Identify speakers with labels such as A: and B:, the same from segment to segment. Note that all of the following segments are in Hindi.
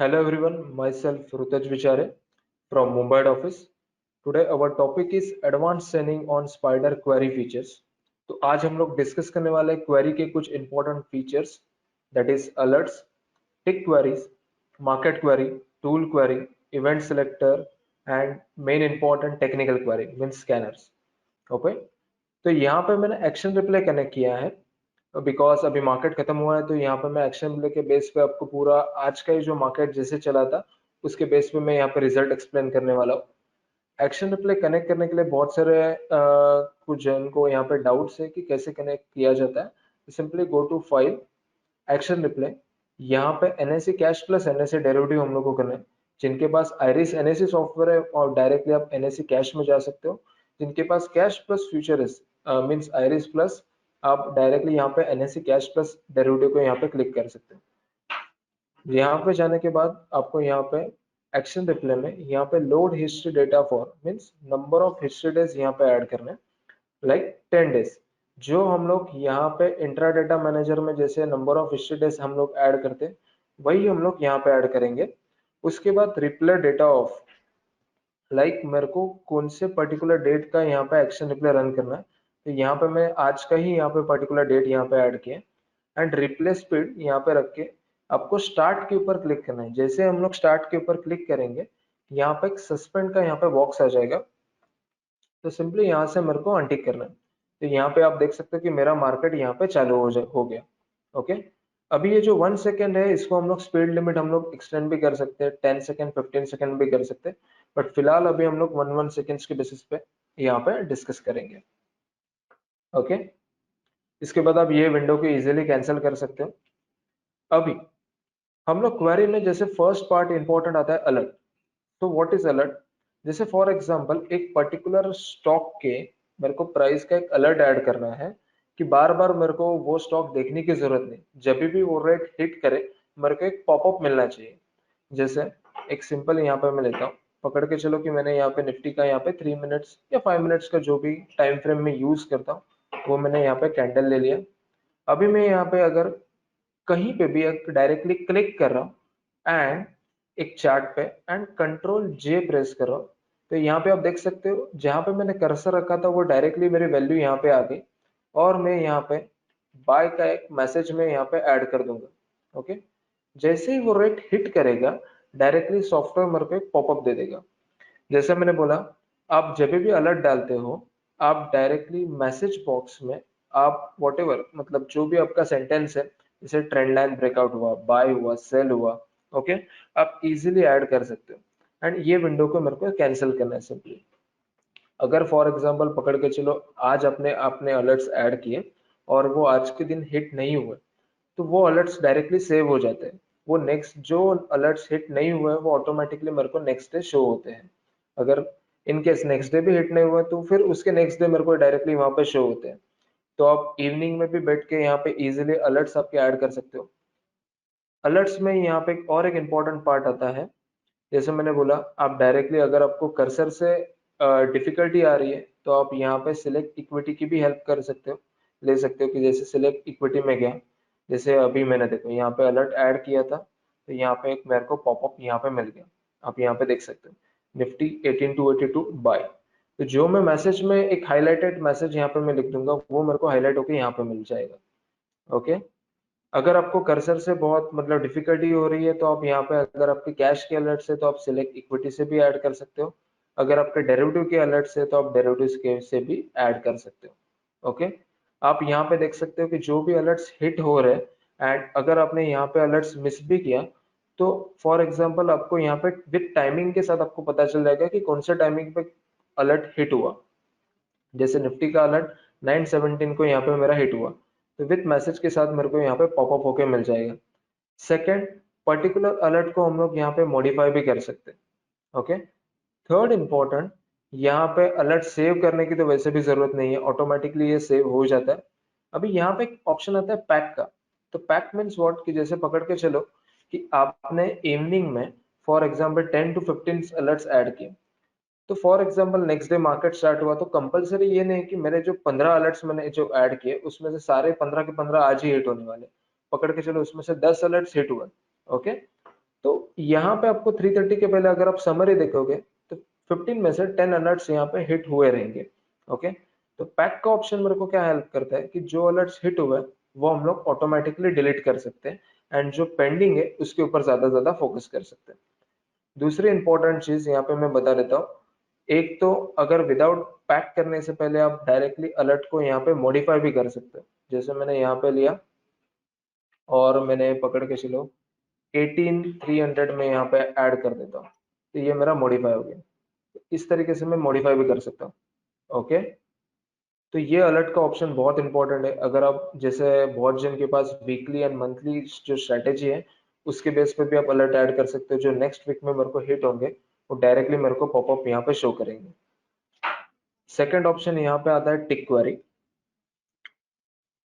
A: Hello everyone, myself Rutaj Vichare from Mumbai office. Today our topic is advanced training on Spider query features. तो आज हम लोग डिस्कस करने वाले क्वेरी के कुछ important features that is alerts, tick queries, market query, tool query, event selector and main important technical query means scanners. Okay, तो यहाँ पे मैंने एक्शन रिप्ले कनेक्ट किया है बिकॉज अभी मार्केट खत्म हुआ है, तो यहाँ पे मैं एक्शन रिप्ले के बेस पे आपको पूरा आज का ही जो मार्केट जैसे चला था उसके बेस पे मैं यहाँ पे रिजल्ट एक्सप्लेन करने वाला हूँ. एक्शन रिप्ले कनेक्ट करने के लिए बहुत सारे कुछ जन को यहाँ पे डाउट्स है कि कैसे कनेक्ट किया जाता है. Simply go to file, action replay. यहाँ पे NSC cash plus NSC derivative हम लोग को करना है. जिनके पास आयरिस एनएससी सॉफ्टवेयर है और डायरेक्टली आप एनएससी कैश में जा सकते हो. जिनके पास कैश प्लस फ्यूचर मीन्स आयरिस प्लस, आप डायरेक्टली यहाँ पे एनएससी कैश प्लस डेरिवेटिव को यहाँ पे क्लिक कर सकते हो. यहाँ पे जाने के बाद आपको यहाँ पे एक्शन रिप्ले में यहाँ पे load history data for means number of history days यहाँ पे ऐड करना है, लाइक 10 डेज. जो हम लोग यहाँ पे इंट्रा डेटा मैनेजर में जैसे नंबर ऑफ हिस्ट्री डेज हम लोग ऐड करते हैं वही हम लोग यहाँ पे ऐड करेंगे. उसके बाद रिप्ले डेटा ऑफ, लाइक मेरे को कौन से पर्टिकुलर डेट का यहाँ पे एक्शन रिप्ले रन करना है, तो यहाँ पे मैं आज का ही यहाँ पे पर्टिकुलर डेट यहाँ पे ऐड किया. एंड रिप्ले स्पीड यहाँ पे रख के आपको स्टार्ट के ऊपर क्लिक करना है. जैसे हम लोग स्टार्ट के ऊपर क्लिक करेंगे यहाँ पे एक सस्पेंड का यहाँ पे बॉक्स आ जाएगा, तो सिंपली यहाँ से मेरे को अनटिक करना है. तो यहाँ पे आप देख सकते हो कि मेरा मार्केट यहाँ पे चालू हो गया. ओके, अभी ये जो 1 सेकेंड है इसको हम लोग स्पीड लिमिट हम लोग एक्सटेंड भी कर सकते हैं, 10 सेकेंड 15 सेकेंड भी कर सकते हैं. बट फिलहाल अभी हम लोग 1 सेकेंड्स के बेसिस पे यहाँ पे डिस्कस करेंगे. ओके, इसके बाद आप ये विंडो को इजीली कैंसिल कर सकते हो. अभी हम लोग क्वेरी में जैसे फर्स्ट पार्ट इंपॉर्टेंट आता है अलर्ट. तो व्हाट इज अलर्ट? जैसे फॉर एग्जांपल एक पर्टिकुलर स्टॉक के मेरे को प्राइस का एक अलर्ट ऐड करना है कि बार बार मेरे को वो स्टॉक देखने की जरूरत नहीं, जब भी वो रेट हिट करे मेरे को एक पॉपअप मिलना चाहिए. जैसे एक सिंपल यहाँ पे मैं लेता हूँ, पकड़ के चलो कि मैंने यहाँ पे निफ्टी का यहाँ पे 3 मिनट्स या 5 मिनट्स का जो भी टाइम फ्रेम में यूज करता हूँ वो मैंने यहाँ पे कैंडल ले लिया. अभी मैं यहाँ पे अगर कहीं पे भी डायरेक्टली क्लिक कर रहा हूँ एंड एक चार्ट पे एंड कंट्रोल जे प्रेस कर रहा हूँ, तो यहाँ पे आप देख सकते हो जहाँ पे मैंने कर्सर रखा था वो डायरेक्टली मेरी वैल्यू यहाँ पे आ गई और मैं यहाँ पे बाय का एक मैसेज में यहाँ पे ऐड कर दूंगा. ओके, जैसे ही वो रेट हिट करेगा डायरेक्टली सॉफ्टवेयर मेरे को एक पॉपअप दे देगा. जैसे मैंने बोला, आप जब भी अलर्ट डालते हो आप डायरेक्टली मैसेज बॉक्स में आप वॉटेवर मतलब जो भी आपका सेंटेंस है, जैसे ट्रेंड लाइन ब्रेकआउट हुआ, बाय हुआ, सेल हुआ, ओके, आप इजीली ऐड कर सकते हो. एंड ये विंडो को मेरे को कैंसिल करना है सिंपली. अगर फॉर एग्जांपल पकड़ के चलो आज आपने आपने अलर्ट्स ऐड किए और वो आज के दिन हिट नहीं हुए, तो वो अलर्ट्स डायरेक्टली सेव हो जाते हैं. वो नेक्स्ट जो अलर्ट्स हिट नहीं हुए वो ऑटोमेटिकली मेरे को नेक्स्ट डे शो होते हैं. अगर इन केस नेक्स्ट डे भी हिट नहीं हुआ तो फिर उसके नेक्स्ट डे मेरे को डायरेक्टली वहां पे शो होते हैं. तो आप इवनिंग में भी बैठ के यहाँ पे इजीली अलर्ट्स आपके ऐड कर सकते हो. अलर्ट्स में यहाँ पे और एक इम्पोर्टेंट पार्ट आता है. जैसे मैंने बोला, आप डायरेक्टली अगर आपको कर्सर से डिफिकल्टी आ रही है तो आप यहाँ पे सिलेक्ट इक्विटी की भी हेल्प कर सकते हो, ले सकते हो कि जैसे सिलेक्ट इक्विटी में गया, जैसे अभी मैंने देखो यहाँ पे अलर्ट ऐड किया था तो यहाँ पे एक मेरे को पॉपअप यहाँ पे मिल गया. आप यहाँ पे देख सकते हो निफ्टी 18,282 बाय. तो जो मैं मैसेज में एक हाईलाइटेड मैसेज यहाँ पे मैं लिख दूंगा वो मेरे को हाईलाइट होकर यहाँ पे मिल जाएगा. ओके, अगर आपको कर्सर से बहुत मतलब डिफिकल्टी हो रही है तो आप यहाँ पे अगर आपके कैश के अलर्ट से तो आप सिलेक्ट इक्विटी से भी ऐड कर सकते हो. अगर आपके डेरिवेटिव के अलर्ट से तो आप डेरिवेटिव के से भी ऐड कर सकते हो. ओके, आप यहाँ पे देख सकते हो कि जो भी अलर्ट्स हिट हो रहे हैं एंड अगर आपने यहाँ पे अलर्ट्स मिस भी किया तो फॉर एग्जांपल आपको यहाँ पे विद टाइमिंग के साथ आपको पता चल जाएगा कि कौन से टाइमिंग पे अलर्ट हिट हुआ. जैसे निफ्टी का अलर्ट 9:17 को यहाँ पे मेरा हिट हुआ तो विथ मैसेज के साथ मेरे को यहाँ पे पॉपअप होके मिल जाएगा. सेकंड, पर्टिकुलर अलर्ट को हम लोग यहाँ पे मॉडिफाई भी कर सकते हैं. ओके, थर्ड इंपॉर्टेंट, यहाँ पे अलर्ट सेव करने की तो वैसे भी जरूरत नहीं है, ऑटोमेटिकली ये सेव हो जाता है. अभी यहाँ पे एक ऑप्शन आता है पैक का. तो पैक मीन्स व्हाट, कि जैसे पकड़ के चलो कि आपने इवनिंग में for example 10 to 15 alerts add किए, तो for example next day market start हुआ तो कंपलसरी ये नहीं कि मेरे जो 15 अलर्ट्स मैंने जो ऐड किए उसमें से सारे 15 के 15 आज ही हिट होने वाले. पकड़ के चलो उसमें से 10 अलर्ट्स हिट हुए. ओके, तो यहाँ पे आपको 3:30 के पहले अगर आप समरी देखोगे तो 15 में से 10 अलर्ट्स यहाँ पे हिट हुए रहेंगे। ओके, तो पैक का ऑप्शन मेरे को क्या हेल्प करता है कि जो अलर्ट्स हिट हुए वो हम लोग ऑटोमेटिकली डिलीट कर सकते हैं, एंड जो पेंडिंग है उसके ऊपर ज्यादा फोकस कर सकते हैं। दूसरी इंपॉर्टेंट चीज यहाँ पे मैं बता देता हूँ, एक तो अगर विदाउट पैक करने से पहले आप डायरेक्टली अलर्ट को यहाँ पे मॉडिफाई भी कर सकते हो। जैसे मैंने यहाँ पे लिया और मैंने पकड़ के चलो 18300 में यहाँ पे ऐड कर देता हूँ, तो ये मेरा मॉडिफाई हो गया। इस तरीके से मैं मॉडिफाई भी कर सकता हूँ। ओके, तो ये अलर्ट का ऑप्शन बहुत इंपॉर्टेंट है। अगर आप जैसे बहुत जन के पास वीकली एंड मंथली जो स्ट्रेटेजी है उसके बेस पे भी आप अलर्ट ऐड कर सकते हो, जो नेक्स्ट वीक में मेरे को हिट होंगे वो डायरेक्टली मेरे को पॉपअप यहाँ पे शो करेंगे। सेकंड ऑप्शन यहाँ पे आता है टिक क्वेरी।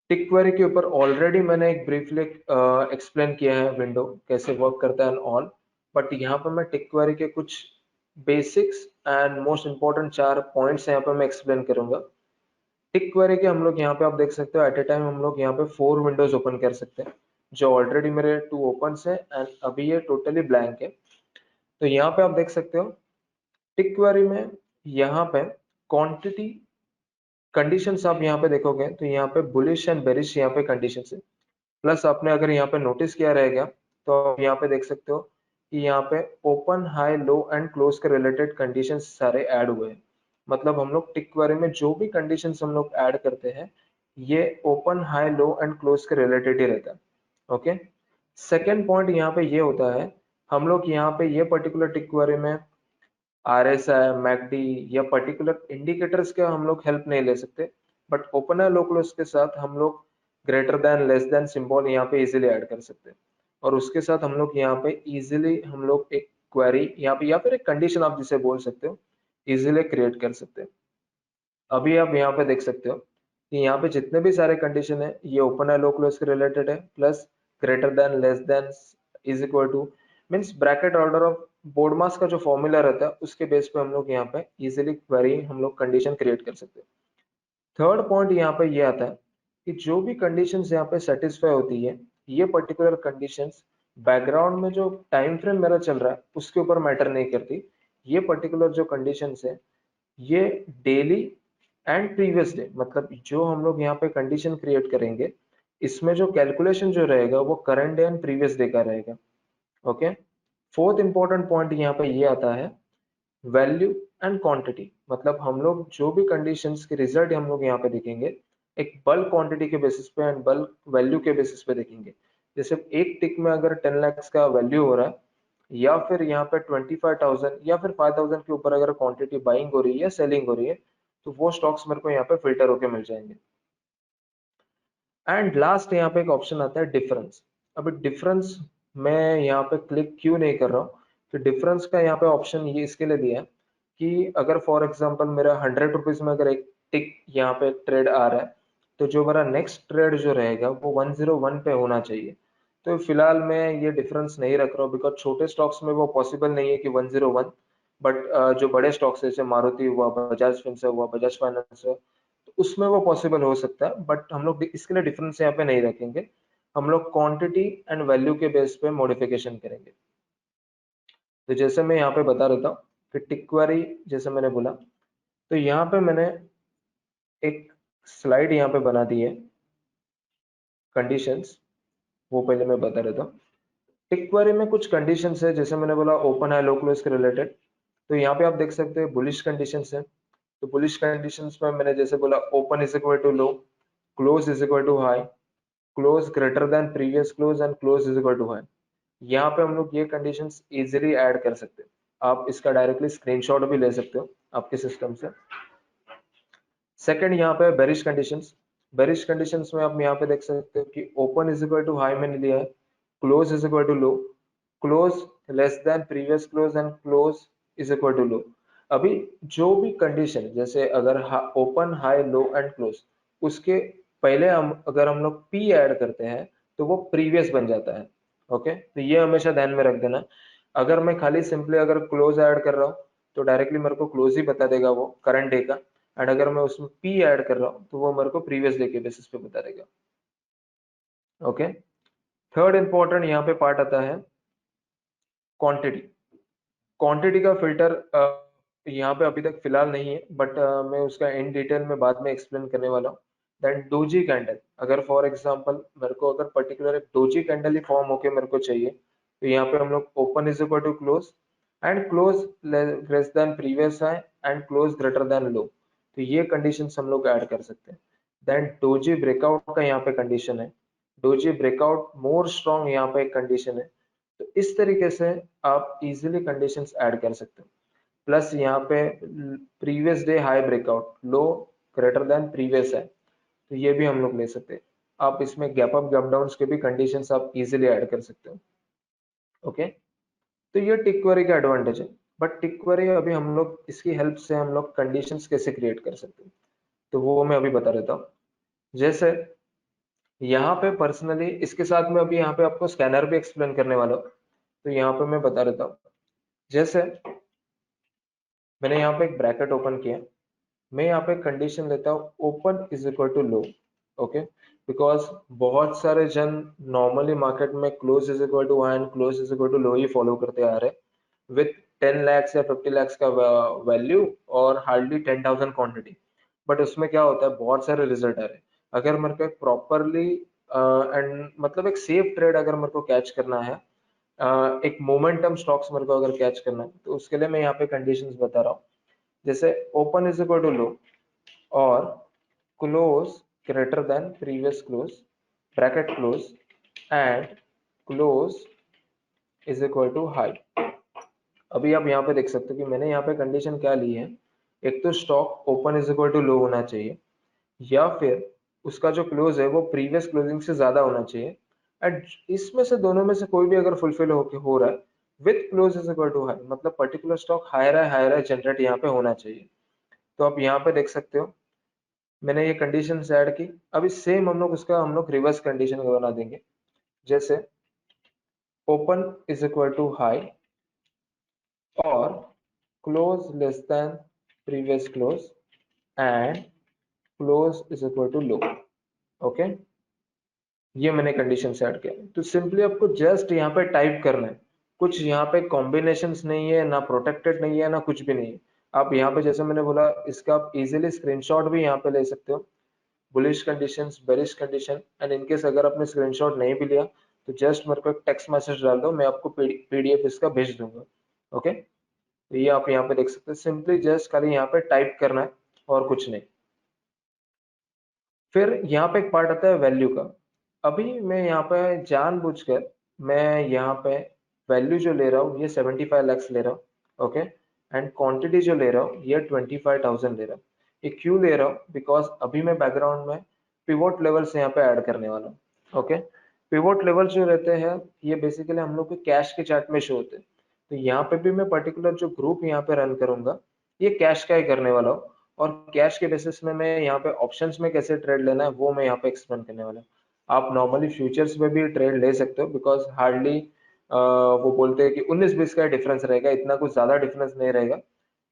A: टिक क्वेरी के ऊपर ऑलरेडी मैंने एक ब्रीफली एक्सप्लेन किया है विंडो कैसे वर्क करता है एंड ऑल, बट यहाँ पे मैं टिक क्वेरी के कुछ basics and most important 4 points यहाँ पे मैं एक्सप्लेन करूंगा। टिक क्वेरी के हम लोग यहाँ पे आप देख सकते हो एट ए टाइम हम लोग यहाँ पे 4 विंडोज ओपन कर सकते हैं, जो ऑलरेडी मेरे 2 ओपन है एंड अभी ये टोटली ब्लैंक है। तो यहाँ पे आप देख सकते हो टिक क्वेरी में यहाँ पे क्वांटिटी कंडीशंस आप यहाँ पे देखोगे तो यहाँ पे बुलिश एंड बेरिश यहाँ पे कंडीशंस है। प्लस आपने अगर यहाँ पे नोटिस किया रहेगा तो आप यहाँ पे देख सकते हो कि यहाँ पे open high low and close के रिलेटेड कंडीशंस सारे ऐड हुए हैं। मतलब हम लोग टिक क्वेरी में जो भी कंडीशंस हम लोग ऐड करते हैं ये open high low and close के रिलेटेड ही रहता है। ओके, सेकेंड पॉइंट यहाँ पे ये होता है, हम लोग यहाँ पे ये पर्टिकुलर टिक क्वेरी में आरएसआई मैकडी या पर्टिकुलर इंडिकेटर्स का हम लोग हेल्प नहीं ले सकते, बट ओपनर लोकलोस के साथ हम लोग greater than less then symbol यहाँ पे इजीली ऐड कर सकते हैं, और उसके साथ हम लोग यहाँ पे इजीली हम लोग एक क्वेरी यहाँ पे या फिर एक कंडीशन आप जिसे बोल सकते हो इजीली क्रिएट कर सकते हैं। अभी आप यहाँ पे देख सकते हो कि यहाँ पे जितने भी सारे कंडीशन है ये ओपनर लोकलोस के रिलेटेड है, plus greater than less than is equal to means bracket order of BODMAS का जो फॉर्मूला रहता है उसके बेस पे हम लोग यहाँ पे इजीली क्वेरी हम लोग कंडीशन क्रिएट कर सकते हैं। थर्ड पॉइंट यहाँ पे ये आता है कि जो भी कंडीशंस यहाँ पे सेटिस्फाई होती है ये पर्टिकुलर कंडीशंस बैकग्राउंड में जो टाइम फ्रेम मेरा चल रहा है उसके ऊपर मैटर नहीं करती। ये पर्टिकुलर जो कंडीशंस है ये डेली एंड प्रीवियस डे, मतलब जो हम लोग यहाँ पे कंडीशन क्रिएट करेंगे इसमें जो कैलकुलेशन जो रहेगा वो current day and previous day का रहेगा। ओके, फोर्थ इंपॉर्टेंट पॉइंट यहाँ पे ये आता है वैल्यू एंड क्वांटिटी, मतलब हम लोग जो भी कंडीशंस के रिजल्ट हम लोग यहाँ पे देखेंगे एक बल्क क्वांटिटी के बेसिस पे एंड बल्क वैल्यू के बेसिस पे देखेंगे। जैसे एक टिक में अगर 10 lakhs का वैल्यू हो रहा है या फिर यहाँ पे 25,000 या फिर 5,000 के ऊपर अगर क्वांटिटी बाइंग हो रही है या सेलिंग हो रही है तो वो स्टॉक्स मेरे को यहाँ पे फिल्टर होके मिल जाएंगे। एंड लास्ट यहाँ पे एक ऑप्शन आता है डिफरेंस। अभी डिफरेंस मैं यहाँ पे क्लिक क्यों नहीं कर रहा हूँ, तो डिफरेंस का यहाँ पे ऑप्शन ये इसके लिए दिया है कि अगर फॉर एग्जांपल मेरा 100 रुपीज में अगर एक टिक यहाँ पे ट्रेड आ रहा है तो जो मेरा नेक्स्ट ट्रेड जो रहेगा वो 101 पे होना चाहिए। तो फिलहाल मैं ये डिफरेंस नहीं रख रहा हूँ बिकॉज छोटे स्टॉक्स में वो पॉसिबल नहीं है कि 101, बट जो बड़े स्टॉक्स है जैसे मारुति हुआ, बजाज फिंसर्व हुआ, बजाज फाइनेंस हुआ, तो उसमें वो पॉसिबल हो सकता है, बट हम लोग इसके लिए डिफरेंस यहाँ पे नहीं रखेंगे। हम लोग क्वांटिटी एंड वैल्यू के बेस पे मॉडिफिकेशन करेंगे। तो जैसे मैं यहाँ पे बता देता हूँ कि टिक क्वेरी जैसे मैंने बोला, तो यहाँ पे मैंने एक स्लाइड यहाँ पे बना दी है कंडीशंस, वो पहले मैं बता देता हूँ। टिक क्वेरी में कुछ कंडीशंस है जैसे मैंने बोला ओपन है लो क्लोज के रिलेटेड, तो यहाँ पे आप देख सकते हैं बुलिश कंडीशंस है। तो बुलिश कंडीशंस में मैंने जैसे बोला open is equal to low, close is equal to high, close greater than previous close and close is equal to high. यहाँ पे हम लोग ये कंडीशंस इजीली ऐड कर सकते हैं। आप इसका डायरेक्टली स्क्रीनशॉट भी ले सकते हो आपके सिस्टम से। सेकंड यहाँ पे बेरिश कंडीशंस। बेरिश कंडीशंस में आप यहाँ पे देख सकते हो कि open is equal to high मैंने लिया है, close is equal to low, close less than previous close and close is equal to low. अभी जो भी कंडीशन जैसे अगर open high low and close उसके पहले हम अगर हम लोग पी ऐड करते हैं तो वो प्रीवियस बन जाता है। ओके, तो ये हमेशा ध्यान में रख देना। अगर मैं खाली सिंपली अगर क्लोज ऐड कर रहा हूँ तो डायरेक्टली मेरे को क्लोज ही बता देगा वो करंट डे का, एंड अगर मैं उसमें पी ऐड कर रहा हूँ तो वो मेरे को प्रीवियस डे के बेसिस पे बता देगा। ओके, थर्ड इंपॉर्टेंट यहाँ पे पार्ट आता है क्वांटिटी, क्वांटिटी का फिल्टर यहाँ पे अभी तक फिलहाल नहीं है, बट मैं उसका इन डिटेल में बाद में एक्सप्लेन करने वाला हूँ। देन डोजी कैंडल, अगर फॉर एग्जांपल मेरे को अगर पर्टिकुलर एक डोजी कैंडल ही फॉर्म होके मेरे को चाहिए, तो यहाँ पे हम लोग open is equal to close and close less than previous high and close greater than low, तो ये कंडीशन हम लोग ऐड कर सकते हैं। देन डोजी ब्रेकआउट का यहाँ पे कंडीशन है, डोजी ब्रेकआउट मोर स्ट्रॉन्ग यहाँ पे एक कंडीशन है। तो इस तरीके से आप इजीली कंडीशंस ऐड कर सकते हो। प्लस यहाँ पे प्रीवियस डे हाई ब्रेकआउट, लो ग्रेटर देन प्रीवियस है, तो ये भी हम लोग ले सकते हैं। आप इसमें गैप अप गैप डाउन के भी कंडीशंस आप इजीली ऐड कर सकते हो। ओके, तो ये टिक क्वेरी का एडवांटेज है। बट टिक क्वेरी अभी हम लोग इसकी हेल्प से हम लोग कंडीशंस कैसे क्रिएट कर सकते हैं, तो वो मैं अभी बता देता हूँ। जैसे यहाँ पे पर्सनली इसके साथ में अभी यहाँ पे आपको स्कैनर भी एक्सप्लेन करने वाला हूँ, तो यहाँ पे मैं बता देता हूँ। जैसे मैंने यहाँ पे एक ब्रैकेट ओपन किया, मैं यहाँ पे कंडीशन लेता हूँ open is equal to low. Okay, because बहुत सारे जन नॉर्मली मार्केट में close is equal to and close is equal to low ही फॉलो करते आ रहे विथ 10 lakhs या 50 lakhs का वैल्यू और हार्डली 10,000 क्वांटिटी। बट उसमें क्या होता है, बहुत सारे रिजल्ट आ रहे हैं। अगर मेरे को प्रॉपरली एंड मतलब एक सेफ ट्रेड अगर मेरे को कैच करना है, एक मोमेंटम स्टॉक्स मेरे को अगर कैच करना है, तो उसके लिए मैं यहाँ पे कंडीशंस बता रहा हूँ। जैसे open is equal to low और close greater than previous close, bracket close and close is equal to high. अभी आप यहाँ पे देख सकते हो कि मैंने यहाँ पे कंडीशन क्या ली है, एक तो stock open is equal to low होना चाहिए, या फिर उसका जो क्लोज है वो प्रीवियस क्लोजिंग से ज्यादा होना चाहिए। एंड इसमें से दोनों में से कोई भी अगर फुलफिल हो रहा है with close is equal to high, मतलब पर्टिकुलर स्टॉक हायर है जनरेट यहाँ पे होना चाहिए। तो आप यहाँ पे देख सकते हो मैंने ये कंडीशन ऐड की। अभी सेम हम लोग रिवर्स कंडीशन बना देंगे। जैसे open is equal to high और close less than previous close and close is equal to low. Okay, ये मैंने कंडीशन ऐड किया। तो सिंपली आपको जस्ट यहाँ पे टाइप करना है, कुछ यहाँ पे कॉम्बिनेशंस नहीं है, ना प्रोटेक्टेड नहीं है, ना कुछ भी नहीं है। आप यहाँ पे जैसे मैंने बोला इसका आप इजीली स्क्रीनशॉट भी यहाँ पे ले सकते हो, bullish conditions, bearish condition. And in case अगर आपने स्क्रीनशॉट नहीं भी लिया तो जस्ट मेरे को एक टेक्स्ट मैसेज डाल दो, मैं आपको पीडीएफ इसका भेज दूंगा। ओके, तो ये आप यहाँ पे देख सकते हैं, सिंपली जस्ट खाली यहाँ पे टाइप करना है और कुछ नहीं। फिर यहाँ पे एक पार्ट आता है वैल्यू का। अभी मैं यहाँ पे जानबूझकर मैं यहाँ पे वैल्यू जो ले रहा हूँ ये 75 lakhs ले रहा हूँ। ओके, एंड क्वांटिटी जो ले रहा हूँ ये 25,000 ले रहा हूँ। ये क्यों ले रहा हूँ, बिकॉज अभी मैं बैकग्राउंड में पिवोट लेवल्स यहाँ पे ऐड करने वाला हूँ। ओके, पिवोट लेवल जो रहते हैं ये बेसिकली हम लोग के कैश के चार्ट में शो होते हैं। तो यहाँ पे भी मैं पर्टिकुलर जो ग्रुप यहाँ पे रन करूंगा ये कैश का ही करने वाला हूँ, और कैश के बेसिस में मैं यहाँ पे ऑप्शंस में कैसे ट्रेड लेना है वो मैं यहाँ पे एक्सप्लेन करने वाला हूँ। आप नॉर्मली फ्यूचर्स में भी ट्रेड ले सकते हो, बिकॉज हार्डली वो बोलते हैं कि 19-20 का डिफरेंस रहेगा, इतना कुछ ज्यादा डिफरेंस नहीं रहेगा।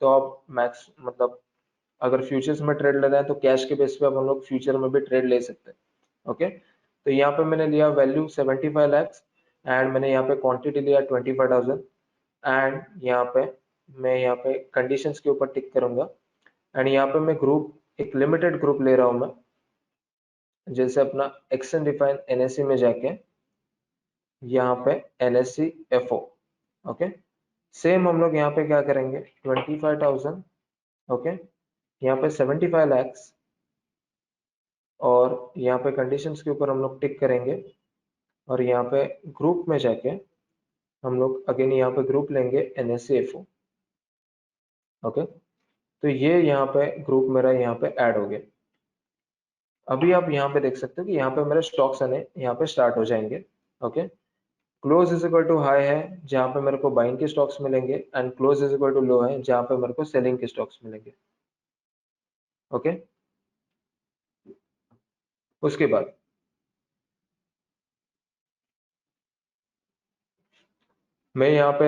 A: तो आप मैक्स मतलब अगर फ्यूचर्स में ट्रेड लेना है तो कैश के बेस पे अब हम लोग फ्यूचर में भी ट्रेड ले सकते हैं। ओके, तो यहाँ पे मैंने लिया वैल्यू 75 lakhs एंड मैंने यहाँ पे क्वांटिटी लिया 25,000 एंड यहाँ पे मैं यहाँ पे कंडीशंस के ऊपर टिक करूंगा। एंड यहाँ पे मैं ग्रुप एक लिमिटेड ग्रुप ले रहा हूँ मैं, जैसे अपना एक्सन डिफाइन एनएससी में जाके यहाँ पे एनएससी एफओ। ओके, सेम हम लोग यहाँ पे क्या करेंगे 25,000। ओके, यहाँ पे 75 lakhs और यहाँ पे कंडीशंस के ऊपर हम लोग टिक करेंगे, और यहाँ पे ग्रुप में जाके हम लोग अगेन यहाँ पे ग्रुप लेंगे एनएससी एफओ। ओके, तो ये यहाँ पे ग्रुप मेरा यहाँ पे ऐड हो गया। अभी आप यहाँ पे देख सकते हो कि यहाँ पे मेरे स्टॉक्स आने यहाँ पे स्टार्ट हो जाएंगे। Okay, close is equal to high है जहाँ पे मेरे को बाइंग के स्टॉक्स मिलेंगे, and close is equal to low है जहाँ पे मेरे को सेलिंग के स्टॉक्स मिलेंगे। ओके, उसके बाद मैं यहाँ पे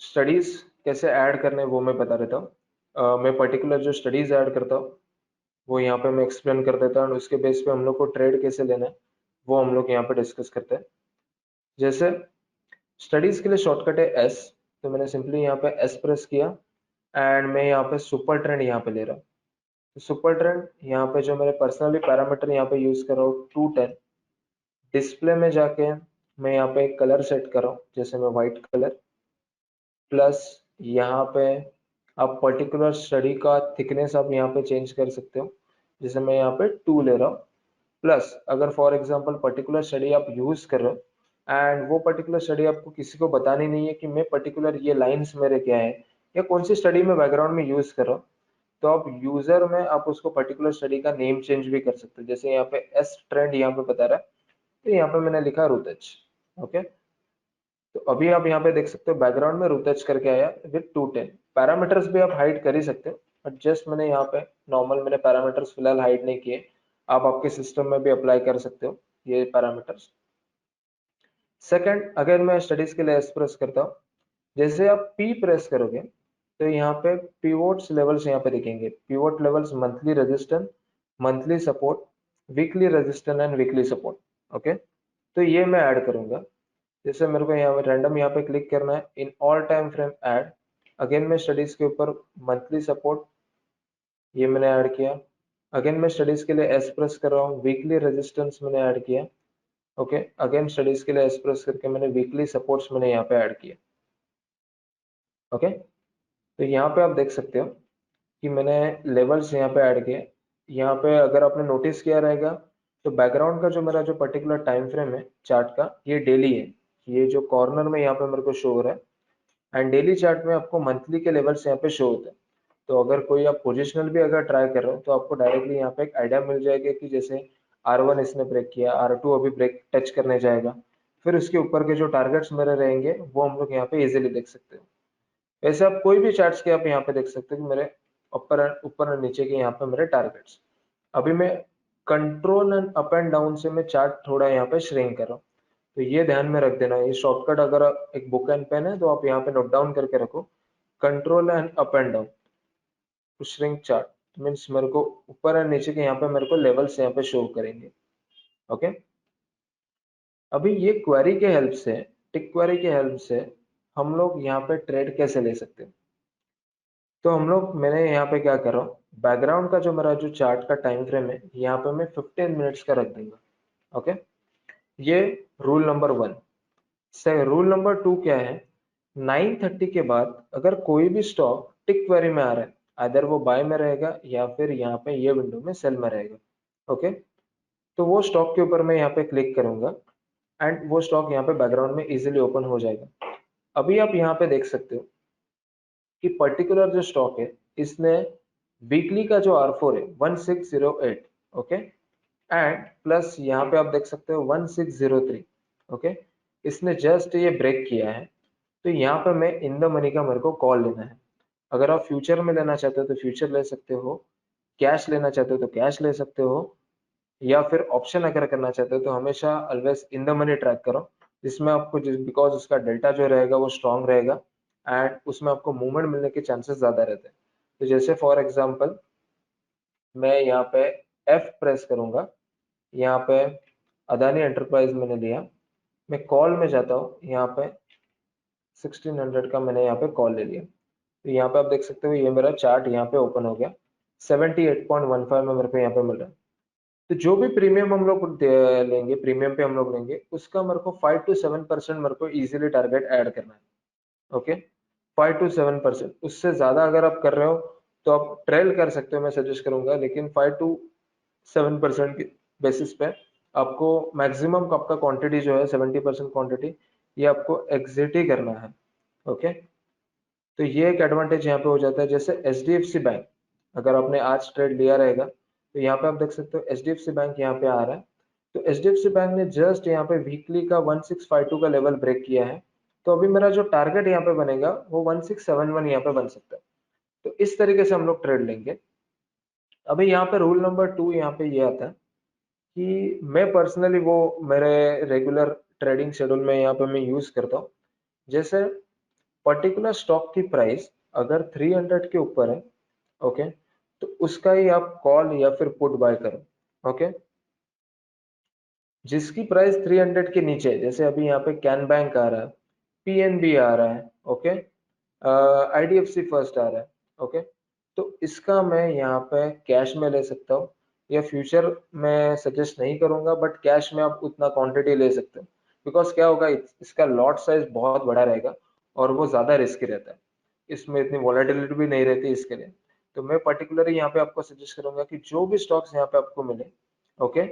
A: स्टडीज कैसे ऐड करने हैं वो मैं बता देता हूँ। मैं पर्टिकुलर जो स्टडीज ऐड करता हूँ वो यहाँ पे मैं एक्सप्लेन कर देता हूँ, और उसके बेस पे हम लोग को ट्रेड कैसे लेना है वो हम लोग यहाँ पे डिस्कस करते हैं। जैसे स्टडीज के लिए शॉर्टकट है एस, तो मैंने सिंपली यहाँ पे एस प्रेस किया एंड मैं यहाँ पे सुपर ट्रेंड यहाँ पे ले रहा हूँ। तो सुपर ट्रेंड यहाँ पे जो मेरे पर्सनली पैरामीटर यहाँ पे यूज कर रहा हूँ 210। डिस्प्ले में जाके मैं यहाँ पे एक कलर सेट कर रहा हूँ, जैसे मैं व्हाइट कलर, प्लस यहाँ पे आप पर्टिकुलर स्टडी का थिकनेस आप यहाँ पे चेंज कर सकते हो, जैसे मैं यहाँ पे 2 ले रहा हूँ। प्लस अगर फॉर एग्जांपल पर्टिकुलर स्टडी आप यूज कर रहे हो एंड वो पर्टिकुलर स्टडी आपको किसी को बतानी नहीं है कि मैं पर्टिकुलर ये लाइंस मेरे क्या है या कौन सी स्टडी में बैकग्राउंड में यूज कर रहा हूँ, तो आप यूजर में आप उसको पर्टिकुलर स्टडी का नेम चेंज भी कर सकते हो। जैसे यहाँ पे एस ट्रेंड यहाँ पे बता रहा है, तो यहाँ पे मैंने लिखा रुतज। ओके, तो अभी आप यहाँ पे देख सकते हो बैकग्राउंड में रुतज करके आया विद 210। पैरामीटर्स भी आप हाइड कर ही सकते हो, बट जस्ट मैंने यहाँ पे नॉर्मल मैंने पैरामीटर्स फिलहाल हाइड नहीं किए। आप आपके सिस्टम में भी अप्लाई कर सकते हो ये पैरामीटर्स। सेकंड, अगर मैं स्टडीज के लिए एस प्रेस करता हूँ, जैसे आप पी प्रेस करोगे तो यहाँ पे पिवोट्स लेवल्स यहाँ पे दिखेंगे। Pivot levels monthly resistance, monthly support, weekly resistance and weekly support. Okay, तो ये मैं ऐड करूंगा। जैसे मेरे को यहाँ पे रैंडम यहाँ पे क्लिक करना है, in all time frame add. Again मैं स्टडीज के ऊपर मंथली सपोर्ट ये मैंने ऐड किया। अगेन मैं स्टडीज के लिए एस प्रेस कर रहा हूँ, वीकली रेजिस्टेंस मैंने ऐड किया। ओके, अगेन स्टडीज के लिए एस प्रेस करके मैंने वीकली सपोर्ट्स मैंने यहाँ पे ऐड किया। ओके, तो यहाँ पे आप देख सकते हो कि मैंने लेवल्स यहाँ पे ऐड किए। यहाँ पे अगर आपने नोटिस किया रहेगा तो बैकग्राउंड का जो मेरा जो पर्टिकुलर टाइम फ्रेम है चार्ट का, ये डेली है। ये जो कॉर्नर में यहाँ पे मेरे को शो हो रहा है, एंड डेली चार्ट में आपको मंथली के लेवल्स यहाँ पे शो होते हैं। तो अगर कोई आप पोजिशनल भी अगर ट्राई कर रहे हो तो आपको डायरेक्टली यहाँ पे एक आइडिया मिल जाएगा कि जैसे R1 इसने ब्रेक किया, R2 अभी ब्रेक टच करने जाएगा, फिर उसके ऊपर के जो टारगेट्स मेरे रहेंगे वो हम लोग यहाँ पे इजीली देख सकते हो। वैसे आप कोई भी चार्ट्स के आप यहाँ पे देख सकते हो कि मेरे ऊपर ऊपर और नीचे के यहाँ पे मेरे टारगेट्स। अभी मैं control and up and down से मैं चार्ट थोड़ा यहाँ पे श्रिंक कर रहा हूँ, तो ये ध्यान में रख देना। ये शॉर्टकट अगर एक बुक एंड पेन है तो आप यहाँ पे नोट डाउन करके रखो, control and up and down to shrink chart. Means मेरे को ऊपर और नीचे के यहाँ पे मेरे को लेवल्स यहाँ पे शो करेंगे। ओके, अभी ये क्वेरी के हेल्प से, टिक क्वेरी के हेल्प से हम लोग यहाँ पे ट्रेड कैसे ले सकते हैं। तो हम लोग, मैंने यहाँ पे क्या कर रहा हूँ, बैकग्राउंड का जो मेरा जो चार्ट का टाइम फ्रेम है यहाँ पे मैं 15 मिनट्स का रख दूंगा। ओके, ये रूल नंबर 1 से। रूल नंबर 2 क्या है, 9:30 के बाद अगर कोई भी स्टॉक टिक क्वेरी में आ रहा है, अदर वो बाय में रहेगा या फिर यहाँ पे ये विंडो में सेल में रहेगा। ओके, तो वो स्टॉक के ऊपर मैं यहाँ पे क्लिक करूंगा एंड वो स्टॉक यहाँ पे बैकग्राउंड में इजीली ओपन हो जाएगा। अभी आप यहाँ पे देख सकते हो कि पर्टिकुलर जो स्टॉक है इसने वीकली का जो R4 है 1608, ओके, एंड प्लस यहाँ पे आप देख सकते हो 1603। ओके, इसने जस्ट ये ब्रेक किया है, तो यहाँ पे मैं इन द मनी का मेरे को कॉल लेना है। अगर आप फ्यूचर में लेना चाहते हो तो फ्यूचर ले सकते हो, कैश लेना चाहते हो तो कैश ले सकते हो, या फिर ऑप्शन अगर करना चाहते हो तो हमेशा always in the money track करो, जिसमें आपको बिकॉज उसका डेल्टा जो रहेगा वो स्ट्रांग रहेगा एंड उसमें आपको मूवमेंट मिलने के चांसेस ज्यादा रहते हैं। तो जैसे फॉर एग्जांपल मैं यहाँ पे एफ प्रेस करूंगा, यहाँ पे अदानी एंटरप्राइज मैंने लिया, मैं कॉल में जाता हूँ, यहाँ पे 1600 का मैंने यहाँ पे कॉल ले लिया। तो यहाँ पे आप देख सकते हो ये मेरा चार्ट यहाँ पे ओपन हो गया, 78.15 में मेरे को यहाँ पे मिल रहा है। तो जो भी प्रीमियम हम लोग लेंगे, प्रीमियम पे हम लोग लेंगे, उसका मेरे को 5 to 7% मेरे को इजीली टारगेट ऐड करना है। ओके, 5 to 7%, उससे ज्यादा अगर आप कर रहे हो तो आप ट्रेल कर सकते हो, मैं सजेस्ट करूंगा, लेकिन 5 to 7% के बेसिस पे आपको मैक्सिमम आपका क्वांटिटी जो है 70% क्वांटिटी ये आपको एग्जिट ही करना है। ओके, तो ये एक एडवांटेज यहाँ पे हो जाता है। जैसे HDFC बैंक, अगर आपने आज ट्रेड लिया रहेगा तो यहाँ पे आप देख सकते हो HDFC बैंक यहाँ पे आ रहा है, तो HDFC बैंक ने जस्ट यहाँ पे वीकली का 1652 का लेवल ब्रेक किया है, तो अभी मेरा जो टारगेट यहाँ पे बनेगा वो 1671 यहाँ पे बन सकता है। तो इस तरीके से हम लोग ट्रेड लेंगे। अभी यहाँ पे रूल नंबर 2 यहाँ पे ये आता है कि मैं पर्सनली वो मेरे रेगुलर ट्रेडिंग शेड्यूल में यहाँ पे मैं यूज करता हूँ। जैसे पर्टिकुलर स्टॉक की प्राइस अगर 300 के ऊपर है, ओके, तो उसका ही आप कॉल या फिर पुट बाय करो। ओके, जिसकी प्राइस 300 के नीचे है, जैसे अभी यहाँ पे कैन बैंक आ रहा है, पीएनबी आ रहा है, ओके, आईडीएफसी फर्स्ट आ रहा है, ओके। तो इसका मैं यहाँ पे कैश में ले सकता हूँ, या फ्यूचर में सजेस्ट नहीं करूंगा, बट कैश में आप उतना क्वांटिटी ले सकते हो, बिकॉज क्या होगा, इसका लॉट साइज बहुत बड़ा रहेगा और वो ज्यादा रिस्की रहता है, इसमें इतनी वॉलेटिलिटी भी नहीं रहती इसके लिए। तो मैं पर्टिकुलरली यहाँ पे आपको सजेस्ट करूंगा कि जो भी स्टॉक्स यहाँ पे आपको मिले, ओके,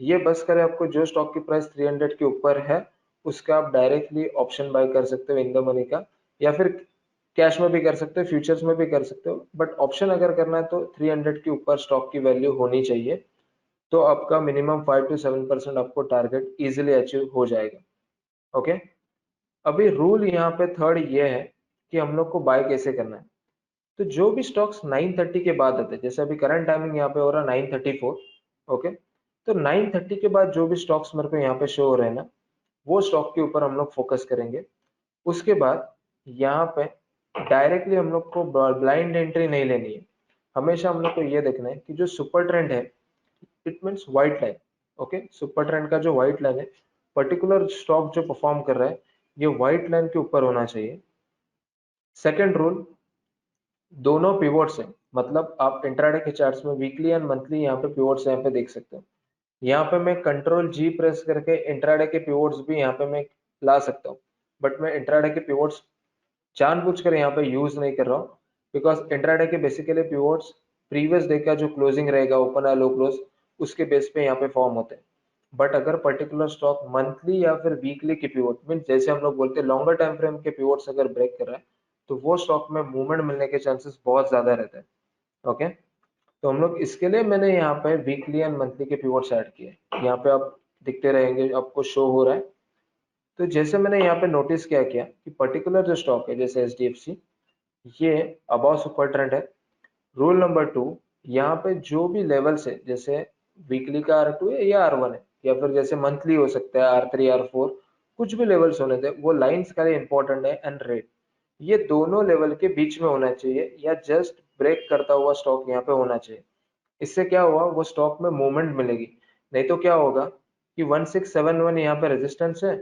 A: ये बस करे आपको जो स्टॉक की प्राइस 300 के ऊपर है उसका आप डायरेक्टली ऑप्शन बाय कर सकते हो इन द मनी का, या फिर कैश में भी कर सकते हो, फ्यूचर्स में भी कर सकते हो, बट ऑप्शन अगर करना है तो 300 के ऊपर स्टॉक की वैल्यू होनी चाहिए, तो आपका मिनिमम 5 to 7% आपको टारगेट इजिली अचीव हो जाएगा, ओके। अभी रूल यहाँ पे थर्ड ये है कि हम लोग को बाय कैसे करना है। तो जो भी स्टॉक्स 9:30 के बाद आते हैं, जैसे अभी करंट टाइमिंग यहाँ पे हो रहा है 9:34, ओके, तो 9:30 के बाद जो भी स्टॉक्स मेरे को यहाँ पे शो हो रहे हैं ना, वो स्टॉक के ऊपर हम लोग फोकस करेंगे। उसके बाद यहाँ पे डायरेक्टली हम लोग को ब्लाइंड एंट्री नहीं लेनी है, हमेशा हम लोग को ये देखना है कि जो सुपर ट्रेंड है, it means white line, okay, super trend का जो व्हाइट लाइन है, पर्टिकुलर स्टॉक जो परफॉर्म कर रहा है ये व्हाइट लाइन के ऊपर होना चाहिए। सेकेंड रूल, दोनों पिवोट्स हैं, मतलब आप इंट्राडे के चार्ट्स में वीकली एंड मंथली यहाँ पे पिवोट्स यहाँ पे देख सकते हो। यहाँ पे मैं कंट्रोल जी प्रेस करके इंट्राडे के पिवोट्स भी यहाँ पे मैं ला सकता हूँ, बट मैं इंट्राडे के पिवोट्स जानबूझकर यहाँ पे यूज नहीं कर रहा हूँ, बिकॉज इंट्राडे के बेसिकली पिवोट्स प्रीवियस डे का जो क्लोजिंग रहेगा, ओपन या लो क्लोज, उसके बेस पे यहाँ पे फॉर्म होते हैं। बट अगर पर्टिकुलर स्टॉक मंथली या फिर वीकली के पिवोट मीन जैसे हम लोग बोलते हैं लॉन्गर टाइम फ्रेम के पिवोट्स अगर ब्रेक कर रहा है, तो वो स्टॉक में मूवमेंट मिलने के चांसेस बहुत ज्यादा रहते हैं, ओके। तो हम लोग इसके लिए मैंने यहाँ पे वीकली एंड मंथली के पिवोट्स ऐड किए, यहाँ पे आप दिखते रहेंगे, आपको शो हो रहा है। तो जैसे मैंने यहाँ पे नोटिस क्या किया कि पर्टिकुलर जो स्टॉक है जैसे एच, ये अबाव सुपर ट्रेंड है। रूल नंबर 2, यहाँ पे जो भी लेवल्स है, जैसे वीकली का R2 है या R1 है, या फिर जैसे मंथली हो सकता है R3 R4, कुछ भी लेवल्स होने दे, वो लाइंस का इंपॉर्टेंट है, एंड रेट ये दोनों लेवल के बीच में होना चाहिए, या जस्ट ब्रेक करता हुआ स्टॉक यहाँ पे होना चाहिए। इससे क्या हुआ, वो स्टॉक में मूवमेंट मिलेगी। नहीं तो क्या होगा कि 1671 यहाँ पे रेजिस्टेंस है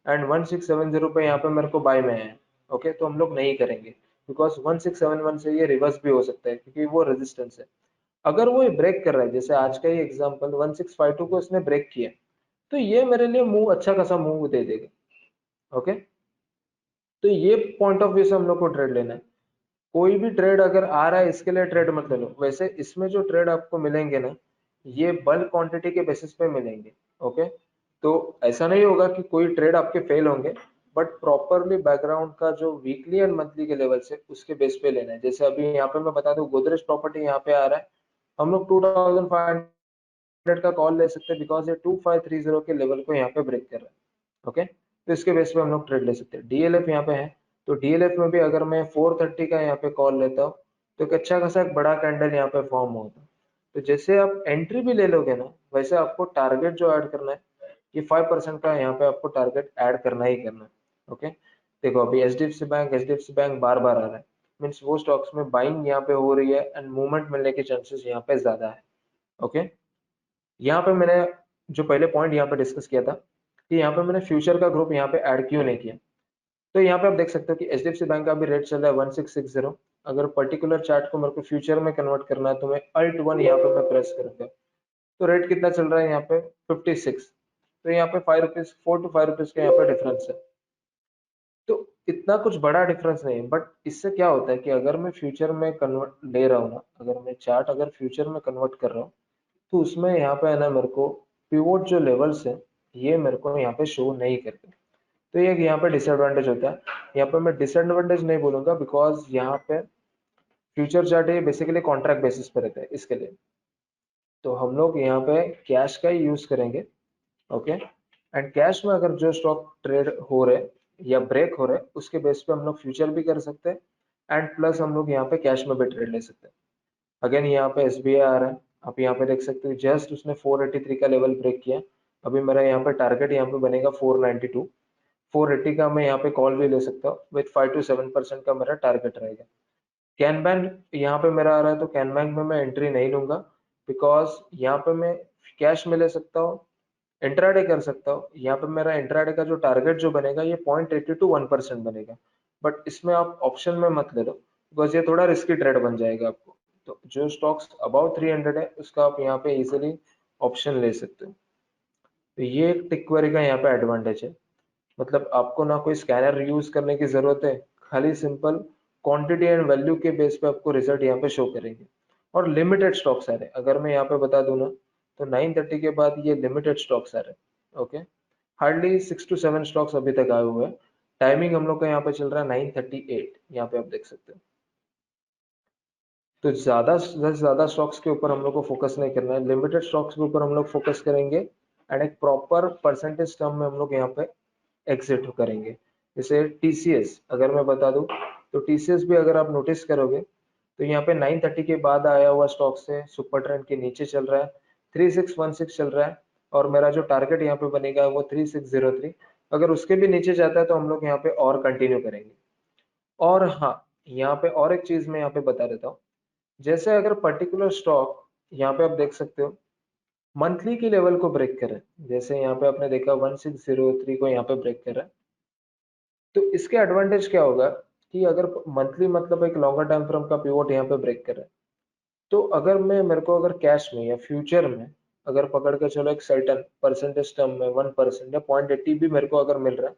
A: एंड 1670 पे यहाँ पे मेरे को बाय में है, ओके, तो हम लोग नहीं करेंगे, बिकॉज 1671 से ये रिवर्स भी हो सकता है क्योंकि वो रेजिस्टेंस है। अगर वो ब्रेक कर रहा है, जैसे आज का ही एग्जांपल 1652 को इसने ब्रेक किया, तो ये मेरे लिए मूव अच्छा खासा मूव दे देगा, ओके। तो ये पॉइंट ऑफ व्यू से हम लोग को ट्रेड लेना है। कोई भी ट्रेड अगर आ रहा है इसके लिए ट्रेड मत ले लो, वैसे इसमें जो ट्रेड आपको मिलेंगे ना, ये बल्क क्वांटिटी के बेसिस पे मिलेंगे, ओके। तो ऐसा नहीं होगा कि कोई ट्रेड आपके फेल होंगे, बट प्रॉपरली बैकग्राउंड का जो वीकली एंड मंथली के लेवल से उसके बेस पे लेना है। जैसे अभी यहाँ पे मैं बता दूं, गोदरेज प्रॉपर्टी यहाँ पे आ रहा है, हम लोग 2500 का कॉल ले सकते हैं, बिकॉज ये 2530 के लेवल को यहाँ पे ब्रेक कर रहा है, ओके। तो इसके बेस पे हम लोग ट्रेड ले सकते हैं। डीएलएफ यहाँ पे है, तो डीएलएफ में भी अगर मैं 430 का यहाँ पे कॉल लेता हूँ, तो एक अच्छा खासा एक बड़ा कैंडल यहाँ पे फॉर्म होगा। तो जैसे आप एंट्री भी ले लोगे ना, वैसे आपको टारगेट जो ऐड करना है, ये 5% का यहाँ पे आपको टारगेट ऐड करना ही करना है, ओके। देखो अभी H D F C bank बार बार आ रहा है, मीन्स वो स्टॉक्स में बाइंग यहाँ पे हो रही है एंड मूवमेंट मिलने के चांसेस यहाँ पे ज्यादा है, ओके। यहाँ पे मैंने जो पहले पॉइंट यहाँ पे डिस्कस किया था कि यहाँ पे मैंने फ्यूचर का ग्रुप यहाँ पे ऐड क्यों नहीं किया। तो यहाँ पे आप देख सकते हो कि एचडीएफसी बैंक का भी रेट चल रहा है 1660। अगर पर्टिकुलर चार्ट को मेरे को फ्यूचर में कन्वर्ट करना है तो मैं अल्ट 1 यहाँ पे मैं प्रेस करूंगा, तो रेट कितना चल रहा है यहाँ पे 56। तो यहाँ पे 5 रुपीज, 4 to 5 रुपीज का यहाँ पे डिफरेंस है। तो इतना कुछ बड़ा डिफरेंस नहीं है, बट इससे क्या होता है कि अगर मैं फ्यूचर में कन्वर्ट ले रहा हूँ ना, अगर मैं चार्ट अगर फ्यूचर में कन्वर्ट कर रहा हूँ, तो उसमें यहाँ पे है ना मेरे को पिवोट जो लेवल्स है ये मेरे को यहाँ पे शो नहीं करते। तो ये यहाँ पे डिसएडवांटेज होता है। यहाँ पे मैं डिसएडवांटेज नहीं बोलूंगा, बिकॉज यहाँ पे फ्यूचर चार्ट है बेसिकली कॉन्ट्रैक्ट बेसिस पे रहता है, इसके लिए तो हम लोग यहाँ पे कैश का ही यूज करेंगे, ओके। एंड कैश में अगर जो स्टॉक ट्रेड हो रहे या ब्रेक हो रहे, उसके बेस पे हम लोग फ्यूचर भी कर सकते हैं, एंड प्लस हम लोग यहाँ पे कैश में भी ट्रेड ले सकते हैं। अगेन यहाँ पे एसबीआई आ रहा है, आप यहाँ पे देख सकते हो जस्ट उसने 483 का लेवल ब्रेक किया। अभी मेरा यहाँ पे टारगेट यहाँ पे बनेगा 492, 480 का मैं यहाँ पे कॉल भी ले सकता हूँ, विथ 5 to 7% का मेरा टारगेट रहेगा। कैन बैंक यहाँ पे मेरा आ रहा है, तो कैन बैंक में मैं एंट्री नहीं लूंगा, बिकॉज यहाँ पे मैं कैश में ले सकता हूँ, इंट्राडे कर सकता हूँ। यहाँ पे मेरा इंट्राडे का जो टारगेट जो बनेगा ये 0.80 to 1% बनेगा, बट इसमें आप ऑप्शन में मत ले लो बिकॉज ये थोड़ा रिस्की ट्रेड बन जाएगा आपको। तो जो स्टॉक्स अबाउट 300 है उसका आप यहाँ पे इजिली ऑप्शन ले सकते हो। तो ये एक टिक क्वेरी का यहाँ पे एडवांटेज है, मतलब आपको ना कोई स्कैनर यूज करने की जरूरत है, खाली सिंपल क्वांटिटी एंड वैल्यू के बेस पे आपको रिजल्ट यहाँ पे शो करेंगे। और लिमिटेड स्टॉक्स आ रहे हैं, अगर मैं यहाँ पे बता दूं ना तो 9:30 के बाद ये लिमिटेड स्टॉक्स आ रहे हैं। ओके, हार्डली 6 to 7 स्टॉक्स अभी तक आए हुए हैं। टाइमिंग हम लोग का यहाँ पे चल रहा है 9:38, यहाँ पे आप देख सकते हो। तो ज्यादा से ज्यादा स्टॉक्स के ऊपर हम लोग को फोकस नहीं करना है, लिमिटेड स्टॉक्स के ऊपर हम लोग फोकस करेंगे एंड एक प्रॉपर परसेंटेज टर्म में हम लोग यहाँ पे एग्जिट करेंगे। जैसे टीसीएस अगर मैं बता दूं तो टीसीएस भी अगर आप नोटिस करोगे तो यहाँ पे 9:30 के बाद आया हुआ स्टॉक से सुपर ट्रेंड के नीचे चल रहा है, 3616 चल रहा है और मेरा जो टारगेट यहाँ पे बनेगा वो 3603। अगर उसके भी नीचे जाता है तो हम लोग यहाँ पे और कंटिन्यू करेंगे। और हाँ, यहाँ पे और एक चीज मैं यहाँ पे बता देता हूँ, जैसे अगर पर्टिकुलर स्टॉक यहाँ पे आप देख सकते हो मंथली की लेवल को ब्रेक करे, जैसे यहाँ पे आपने देखा 1603 को यहाँ पे ब्रेक करा, तो इसके एडवांटेज क्या होगा कि अगर मंथली मतलब एक लॉन्गर टाइम फ्रेम का पिवोट यहाँ पे ब्रेक करे, तो अगर मैं मेरे को अगर कैश में या फ्यूचर में अगर पकड़ के चलो एक सर्टन परसेंटेज टर्म में 1% या 0.80 भी मेरे को अगर मिल रहा है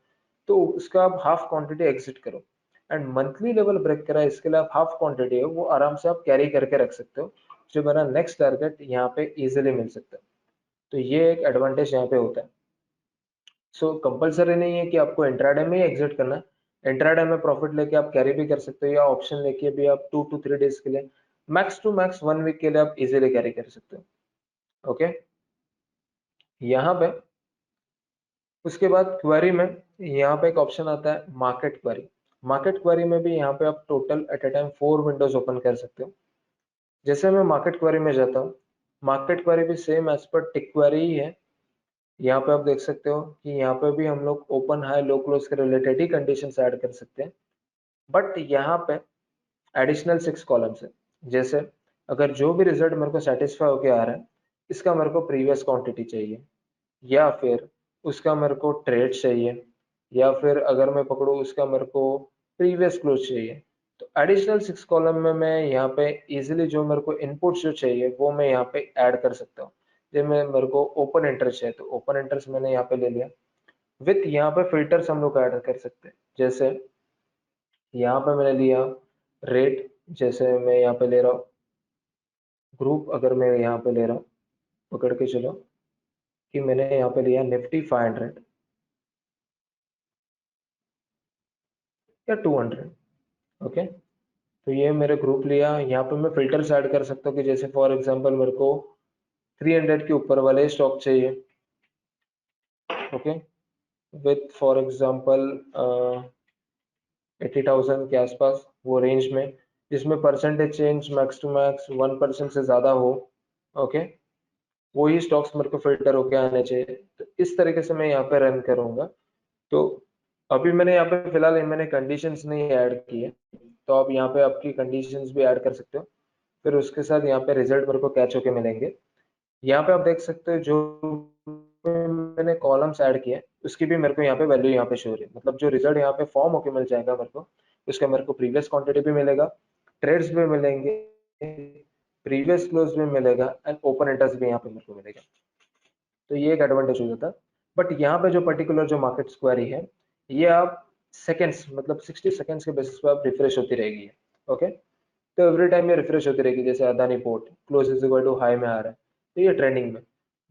A: तो उसका आप हाफ क्वांटिटी एग्जिट करो। एंड मंथली लेवल ब्रेक करा है इसके लिए आप हाफ क्वांटिटी है वो आराम से आप कैरी करके रख सकते हो, जो मेरा नेक्स्ट टारगेट यहाँ पे इजिली मिल सकता है। तो ये एक एडवांटेज यहाँ पे होता है। सो कंपलसरी नहीं है कि आपको इंट्राडे में ही एग्जिट करना है, इंट्राडे में प्रॉफिट लेके आप कैरी भी कर सकते हो या ऑप्शन लेके भी आप 2 to 3 डेज के लिए मैक्स टू मैक्स 1 वीक के लिए आप इजीली कैरी कर सकते हो। ओके, यहाँ पे उसके बाद क्वेरी में यहाँ पे एक ऑप्शन आता है मार्केट क्वेरी। मार्केट क्वेरी में भी यहाँ पे आप total at a time 4 Windows open कर सकते हो। जैसे मैं मार्केट क्वेरी में जाता हूँ, मार्केट क्वेरी भी सेम एज पर टिक क्वेरी ही है। यहाँ पे आप देख सकते हो कि यहाँ पे भी हम लोग ओपन हाई लो क्लोज के रिलेटेड ही कंडीशन ऐड कर सकते हैं, बट यहाँ पे एडिशनल 6 कॉलम्स है। जैसे अगर जो भी रिजल्ट मेरे को सेटिस्फाई होके आ रहा है, इसका मेरे को प्रीवियस क्वांटिटी चाहिए, या फिर उसका मेरे को ट्रेड चाहिए, या फिर अगर मैं पकड़ू उसका मेरे को प्रीवियस क्लोज चाहिए, तो एडिशनल 6 कॉलम में मैं यहाँ पे इजीली जो मेरे को इनपुट जो चाहिए वो मैं यहाँ पे ऐड कर सकता हूँ। जैसे मैं मेरे को ओपन इंटरेस्ट है तो ओपन इंटरेस्ट मैंने यहाँ पे ले लिया, विथ यहाँ पे फिल्टर्स हम लोग ऐड कर सकते हैं। जैसे यहाँ पे मैंने लिया रेट, जैसे मैं यहाँ पे ले रहा हूँ ग्रुप, अगर मैं यहाँ पे ले रहा हूँ पकड़ के चलो कि मैंने यहाँ पे लिया निफ्टी 500 या 200। ओके, तो ये मेरे ग्रुप लिया, यहाँ पे मैं फिल्टर्स ऐड कर सकता हूँ कि जैसे फॉर एग्जांपल मेरे को 300 के ऊपर वाले स्टॉक चाहिए। ओके, विथ फॉर एग्जांपल 80,000 के आसपास वो रेंज में, जिसमें percentage change max to max 1% से ज्यादा हो। ओके, वही स्टॉक्स मेरे को फिल्टर होके आने चाहिए। तो इस तरीके से मैं यहाँ पे रन करूंगा। तो अभी मैंने यहाँ पे फिलहाल मैंने कंडीशंस नहीं ऐड की है, तो आप यहाँ पे आपकी कंडीशंस भी ऐड कर सकते हो, फिर उसके साथ यहाँ पे रिजल्ट मेरे को कैच होके मिलेंगे। यहाँ पे आप देख सकते हो जो मैंने कॉलम्स ऐड किए उसकी भी मेरे को यहाँ पे वैल्यू यहाँ पे शो हो रही है, मतलब जो रिजल्ट यहाँ पे फॉर्म होके मिल जाएगा मेरे को, उसका मेरे को प्रीवियस क्वांटिटी भी मिलेगा, ट्रेड्स भी मिलेंगे, प्रीवियस क्लोज भी मिलेगा एंड ओपन इंटरेस्ट भी यहाँ पे मेरे को मिलेगा। तो ये एक एडवांटेज हो जाता है। बट यहाँ पे जो पर्टिकुलर जो मार्केट स्क्वायरी है ये आप सेकेंड्स मतलब 60 सेकेंड्स के बेसिस पे आप रिफ्रेश होती रहेगी। ओके, तो एवरी टाइम ये रिफ्रेश होती रहेगी, जैसे Adani port close is equal to high में आ रहा है तो ये ट्रेंडिंग में।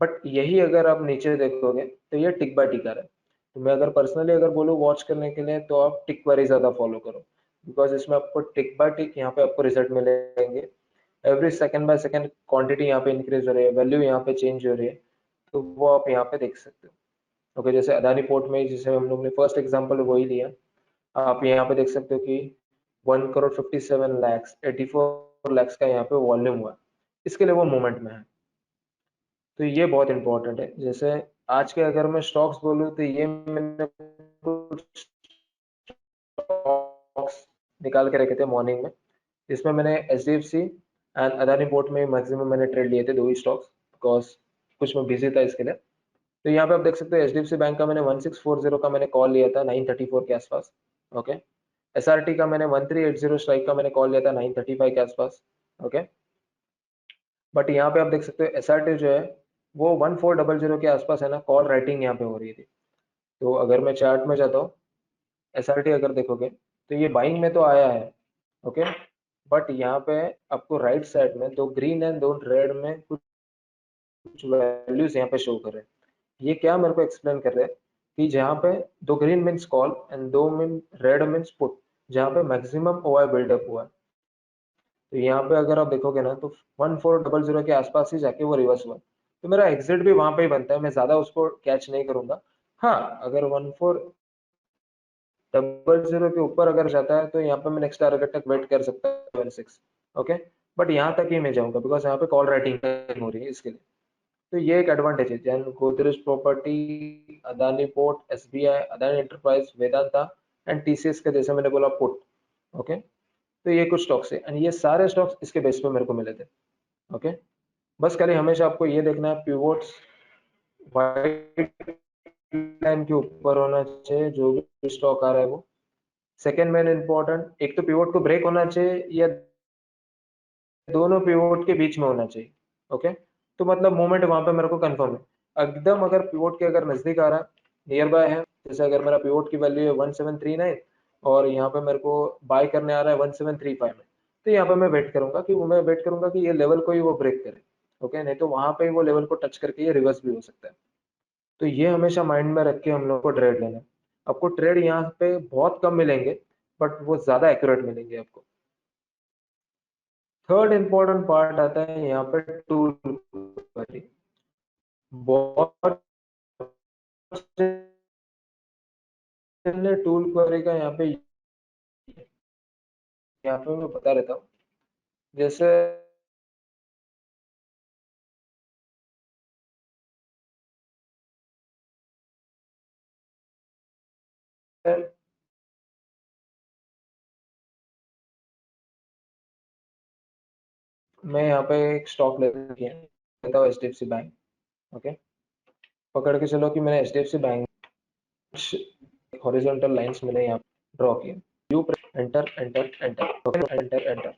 A: बट यही अगर आप नीचे देखोगे तो ये टिक बाय टिक आ रहा है। तो मैं अगर पर्सनली अगर बोलूँ वॉच करने के लिए तो आप टिक क्वेरी ज्यादा फॉलो करो, बिकॉज इसमें आपको टिक बाय टिक यहाँ पे आपको रिजल्ट मिलेंगे। Every second by second quantity यहाँ पे इंक्रीज हो रही है, वैल्यू यहाँ पे चेंज हो रही है, तो वो आप यहाँ पे देख सकते हो। ओके, जैसे अदानी पोर्ट में जिसे हम लोग ने फर्स्ट एग्जांपल वही लिया, आप यहाँ पे देख सकते हो कि 1 करोड़ 57 लाख 84 लाख का यहाँ पे वॉल्यूम हुआ, इसके लिए वो मूवमेंट में है। तो ये बहुत इंपॉर्टेंट है। जैसे आज के अगर मैं स्टॉक्स बोलूँ तो ये मैंने कुछ स्टॉक्स निकाल के रखे थे मॉर्निंग में, जिसमें मैंने H D F C and Adani port में मैक्सिमम मैंने ट्रेड लिए थे, दो ही स्टॉक्स, बिकॉज कुछ मैं बिजी था इसके लिए। तो यहाँ पे आप देख सकते हो HDFC बैंक का मैंने 1640 का मैंने कॉल लिया था 934 के आसपास। ओके, SRT का मैंने 1380 स्ट्राइक का मैंने कॉल लिया था 935 के आसपास। ओके, बट यहाँ पे आप देख सकते हो SRT जो है वो 1400 के आसपास है ना, कॉल राइटिंग यहाँ पे हो रही थी। तो अगर मैं चार्ट में जाता हूँ, SRT अगर देखोगे तो ये बाइंग में तो आया है। ओके, बट यहाँ पे आपको राइट साइड में दो ग्रीन एंड दो रेड में कुछ वैल्यूज यहाँ पे शो कर रहे हैं। ये क्या मेरे को एक्सप्लेन कर रहे हैं कि जहाँ पे दो ग्रीन मीन्स कॉल एंड दो रेड मीन्स पुट, जहाँ पे मैक्सिमम OI बिल्डअप हुआ है। तो यहाँ पे अगर आप देखोगे ना तो 1400 के आसपास ही जाके वो रिवर्स हुआ, तो मेरा एग्जिट भी वहां पे ही बनता है। मैं ज्यादा उसको कैच नहीं करूंगा। हाँ, अगर 1400 के ऊपर अगर जाता है तो यहाँ पे मैं नेक्स्ट टारगेट तक वेट कर सकता हूँ 6। ओके, बट यहाँ तक ही मैं जाऊंगा बिकॉज यहाँ पे कॉल राइटिंग हो रही है इसके लिए। तो ये एक एडवांटेज है। Jain Godrej property, Adani port, SBI, Adani enterprise, Vedanta and TCS का जैसे मैंने बोला पुट। ओके, तो ये कुछ स्टॉक्स है एंड ये सारे स्टॉक्स इसके बेस पे मेरे को मिले थे। ओके, बस खाली हमेशा आपको ये देखना है पिवोट्स वाइट लाइन के ऊपर होना चाहिए जो भी स्टॉक आ रहा है वो। सेकंड मेन इंपॉर्टेंट, एक तो पिवोट को ब्रेक होना चाहिए या दोनों पिवोट के बीच में होना चाहिए। ओके, तो मतलब मूवमेंट वहां पे मेरे को कंफर्म है एकदम। अगर पिवोट के अगर नजदीक आ रहा है, नियर बाय है, जैसे अगर मेरा पिवोट की वैल्यू है 1739 और यहाँ पे मेरे को बाय करने आ रहा है 1735 में, तो यहाँ पे मैं वेट करूंगा कि ये लेवल को ही वो ब्रेक करे। ओके, नहीं तो वहां पे ही वो लेवल को टच करके ये रिवर्स भी हो सकता है। तो ये हमेशा माइंड में रख के हम लोग को ट्रेड लेना है। आपको ट्रेड यहाँ पे बहुत कम मिलेंगे बट वो ज्यादा एक्यूरेट मिलेंगे आपको। थर्ड इंपॉर्टेंट पार्ट आता है यहाँ पे टूल क्वेरी। बहुत टूल क्वेरी का यहाँ पे मैं बता देता हूँ। जैसे मैं यहाँ पे एक स्टॉक लेता हूँ HDFC बैंक। ओके, पकड़ के चलो कि मैंने HDFC बैंक हॉरिजॉन्टल लाइंस मैंने यहाँ ड्रॉ किया। You enter enter enter enter enter.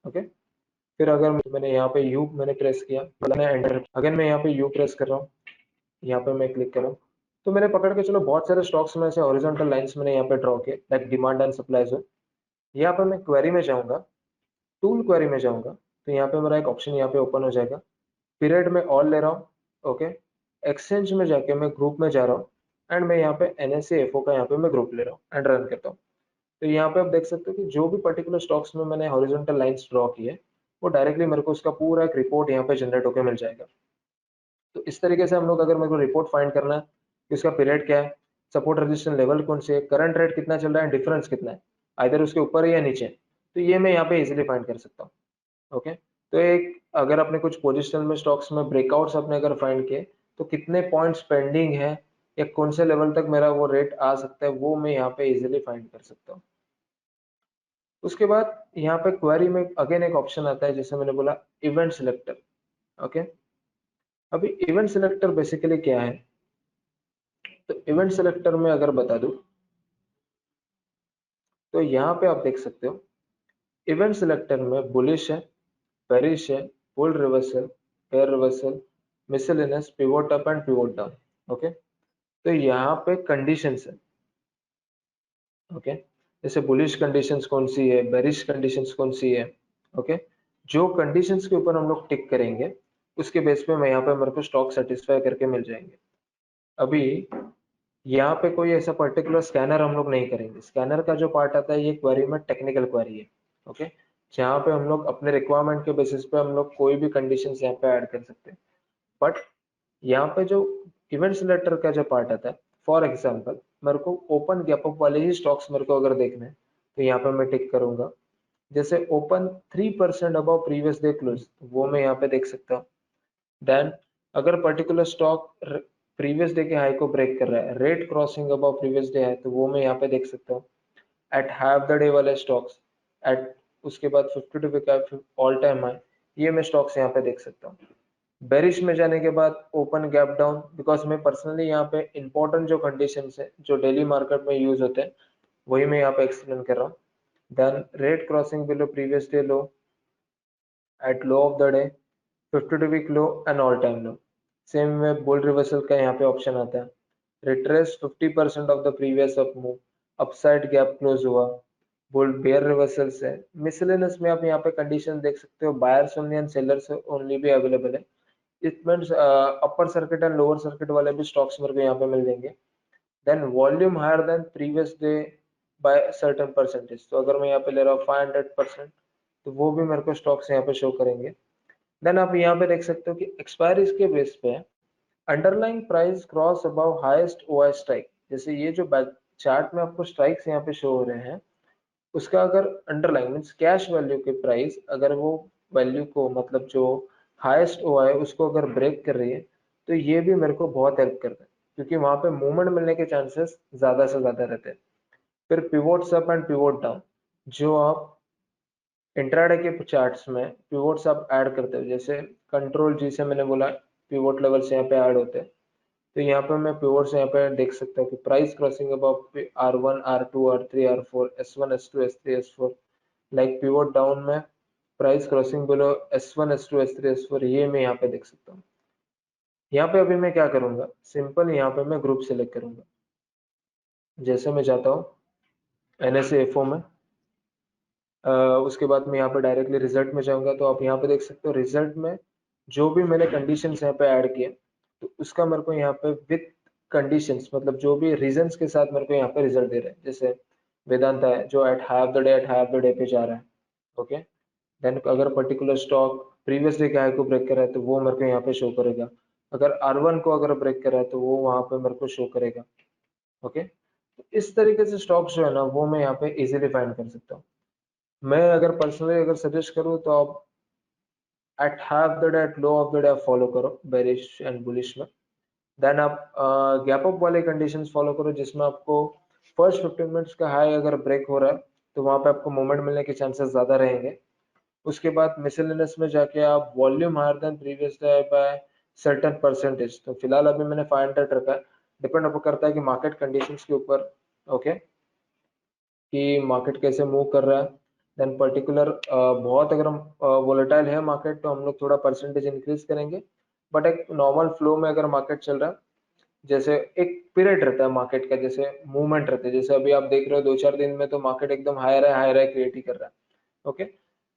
A: Okay, फिर अगर मैंने यहाँ पे यू मैंने प्रेस किया, मैंने एंटर, अगेन मैं यहाँ पे यू प्रेस कर रहा हूँ, यहाँ पे मैं क्लिक करूँ, तो मैंने पकड़ के चलो बहुत सारे स्टॉक्स में से हॉरिजॉन्टल लाइंस मैंने यहाँ पे ड्रॉ किए like demand and supply zone. यहाँ पे मैं क्वेरी में जाऊंगा, टूल क्वेरी में जाऊंगा, तो यहाँ पे मेरा एक ऑप्शन यहाँ पे ओपन हो जाएगा। पीरियड में ऑल ले रहा हूँ। ओके, एक्सचेंज में जाके मैं ग्रुप में जा रहा हूँ एंड मैं यहाँ पे NSE FO का यहाँ पे मैं ग्रुप ले रहा हूँ एंड रन करता हूँ। तो यहाँ पे आप देख सकते हो कि जो भी पर्टिकुलर स्टॉक्स में मैंने हॉरिजॉन्टल लाइंस ड्रॉ की है वो डायरेक्टली मेरे को उसका पूरा एक रिपोर्ट यहाँ पे जनरेट होकर मिल जाएगा। तो इस तरीके से हम लोग, अगर मेरे को रिपोर्ट फाइंड करना है कि उसका पीरियड क्या है, सपोर्ट रेजिस्टेंस लेवल कौन से है, करंट रेट कितना चल रहा है, डिफरेंस कितना है, आइदर उसके ऊपर है या नीचे, तो ये मैं यहाँ पे इजिली फाइंड कर सकता हूँ। ओके, तो एक अगर अपने कुछ पोजिशनल में स्टॉक्स में ब्रेकआउट्स अपने अगर फाइंड किए तो कितने पॉइंट्स पेंडिंग है या कौन से लेवल तक मेरा वो रेट आ सकता है, वो मैं यहाँ पे इजिली फाइंड कर सकता हूँ। उसके बाद यहाँ पे क्वेरी में अगेन एक ऑप्शन आता है जैसे मैंने बोला इवेंट सिलेक्टर। ओके, अभी इवेंट सिलेक्टर बेसिकली क्या है, तो इवेंट सिलेक्टर में अगर बता दूं तो यहाँ पे आप देख सकते हो इवेंट सिलेक्टर में बुलिश है, बेरिश है, bull reversal, bear reversal, miscellaneous, pivot up and pivot down. Okay, तो यहाँ पे कंडीशंस है। ओके, जैसे बुलिश कंडीशंस कौन सी है, बेरिश कंडीशंस कौन सी है। ओके, जो कंडीशंस के ऊपर हम लोग टिक करेंगे उसके बेस पे मैं यहाँ पे मेरे को स्टॉक सेटिस्फाई करके मिल जाएंगे। अभी यहाँ पे कोई ऐसा पर्टिकुलर स्कैनर हम लोग नहीं करेंगे। स्कैनर का जो पार्ट आता है ये क्वेरी में टेक्निकल क्वेरी है। ओके, जहाँ पे हम लोग अपने रिक्वायरमेंट के बेसिस पे हम लोग कोई भी कंडीशंस यहाँ पे ऐड कर सकते हैं। बट यहाँ पे जो इवेंट सिलेक्टर का जो पार्ट आता है, फॉर एग्जांपल मेरे को ओपन गैप अप वाले ही स्टॉक्स मेरे को अगर देखने हैं तो यहाँ पे मैं टिक करूंगा। जैसे open 3% above previous day close, वो मैं यहाँ पे देख सकता हूँ। देन अगर पर्टिकुलर स्टॉक प्रीवियस डे के हाई को ब्रेक कर रहा है, rate crossing above previous day है, तो वो मैं यहाँ पे देख सकता हूँ। एट हाफ द डे वाले स्टॉक्स, एट उसके बाद 52 वीक ऑल टाइम हाई, ये मैं स्टॉक्स यहाँ पे देख सकता हूँ। बेरिश में जाने के बाद ओपन गैप डाउन, बिकॉज मैं पर्सनली यहाँ पे इंपॉर्टेंट जो कंडीशंस है जो डेली मार्केट में यूज होते हैं वही मैं यहाँ पे एक्सप्लेन कर रहा हूँ। Then rate crossing below previous day low at low of the day, 52 week low and all time low. Same में बुल रिवर्सल का यहाँ पे ऑप्शन आता है। Retrace 50% of the previous up move, upside gap close हुआ, बुल बेयर रिवर्सल्स है। मिसलेनियस में आप यहाँ पे कंडीशन देख सकते हो, buyers only and sellers only भी अवेलेबल है। It means upper circuit and lower circuit वाले भी स्टॉक्स मेरे को यहाँ पे मिल जाएंगे। Then volume higher than previous day by certain percentage, तो अगर मैं यहाँ पे ले रहा हूँ 500%, तो वो भी मेरे को स्टॉक्स यहाँ पे शो करेंगे। देन आप यहाँ पे देख सकते हो कि एक्सपायरीज के बेस पे underlying price cross above highest OI strike, जैसे ये जो चार्ट में आपको स्ट्राइक्स यहाँ पे शो हो रहे हैं, उसका अगर अंडरलाइन मीन्स कैश वैल्यू के प्राइस अगर वो वैल्यू को मतलब जो हाईएस्ट ओआई उसको अगर ब्रेक कर रही है, तो ये भी मेरे को बहुत हेल्प करता है, क्योंकि वहां पे मूवमेंट मिलने के चांसेस ज्यादा से ज्यादा रहते हैं। फिर pivots up and pivot down, जो आप इंट्राडे के चार्ट्स में पिवोट्स आप ऐड करते हो, जैसे कंट्रोल जी से मैंने बोला पिवोट लेवल से यहाँ पे ऐड होते हैं, तो यहाँ पे मैं पिवोट्स यहाँ पे देख सकता हूँ कि price crossing about R1 R2 R3 R4 S1 S2 S3 S4, like pivot down में price crossing below S1 S2 S3 S4, ये मैं यहाँ पे देख सकता हूँ। यहाँ पे अभी मैं क्या करूंगा, सिंपल यहाँ पे मैं ग्रुप सेलेक्ट करूंगा। जैसे मैं जाता हूँ NSE FO में, उसके बाद मैं यहाँ पे डायरेक्टली रिजल्ट में जाऊंगा, तो आप यहाँ पे देख सकते हो रिजल्ट में जो भी मैंने कंडीशंस यहाँ पे ऐड किए, तो उसका मेरे को यहाँ पे विथ कंडीशंस मतलब जो भी रीजंस के साथ मेरे को यहाँ पे रिजल्ट दे रहे हैं। जैसे वेदांता है जो एट हाफ द डे पे जा रहा है, ओके। देन अगर पर्टिकुलर स्टॉक प्रीवियस डे के हाई को ब्रेक कर रहा है तो वो मेरे को यहाँ पे शो करेगा। अगर R1 को अगर ब्रेक कर रहा है तो वो वहां पे मेरे को शो करेगा, ओके। इस तरीके से स्टॉक्स जो है ना वो मैं यहाँ पे इजीली फाइंड कर सकता हूँ। मैं अगर पर्सनली अगर सजेस्ट करूँ तो आप at half the day at low of the day आप फॉलो करो बेरिश एंड बुलिश में। देन आप गैप अप वाले कंडीशंस फॉलो करो, जिसमें आपको फर्स्ट 15 मिनट्स का हाई अगर ब्रेक हो रहा है तो वहां पे आपको मोमेंट मिलने के चांसेस ज्यादा रहेंगे। उसके बाद मिसलेनियस में जाके आप volume higher than previous day by certain percentage, तो फिलहाल अभी मैंने 500 रखा है, डिपेंड अप करता है कि मार्केट कंडीशंस के ऊपर, ओके, कि मार्केट कैसे मूव कर रहा है। देन पर्टिकुलर बहुत अगर हम वोलेटाइल है मार्केट तो हम लोग थोड़ा परसेंटेज इंक्रीज करेंगे। बट एक नॉर्मल फ्लो में अगर मार्केट चल रहा है, जैसे एक पीरियड रहता है मार्केट का, जैसे मूवमेंट रहता है, जैसे अभी आप देख रहे हो 2-4 दिन में तो मार्केट एकदम हायर है क्रिएट ही कर रहा है, ओके।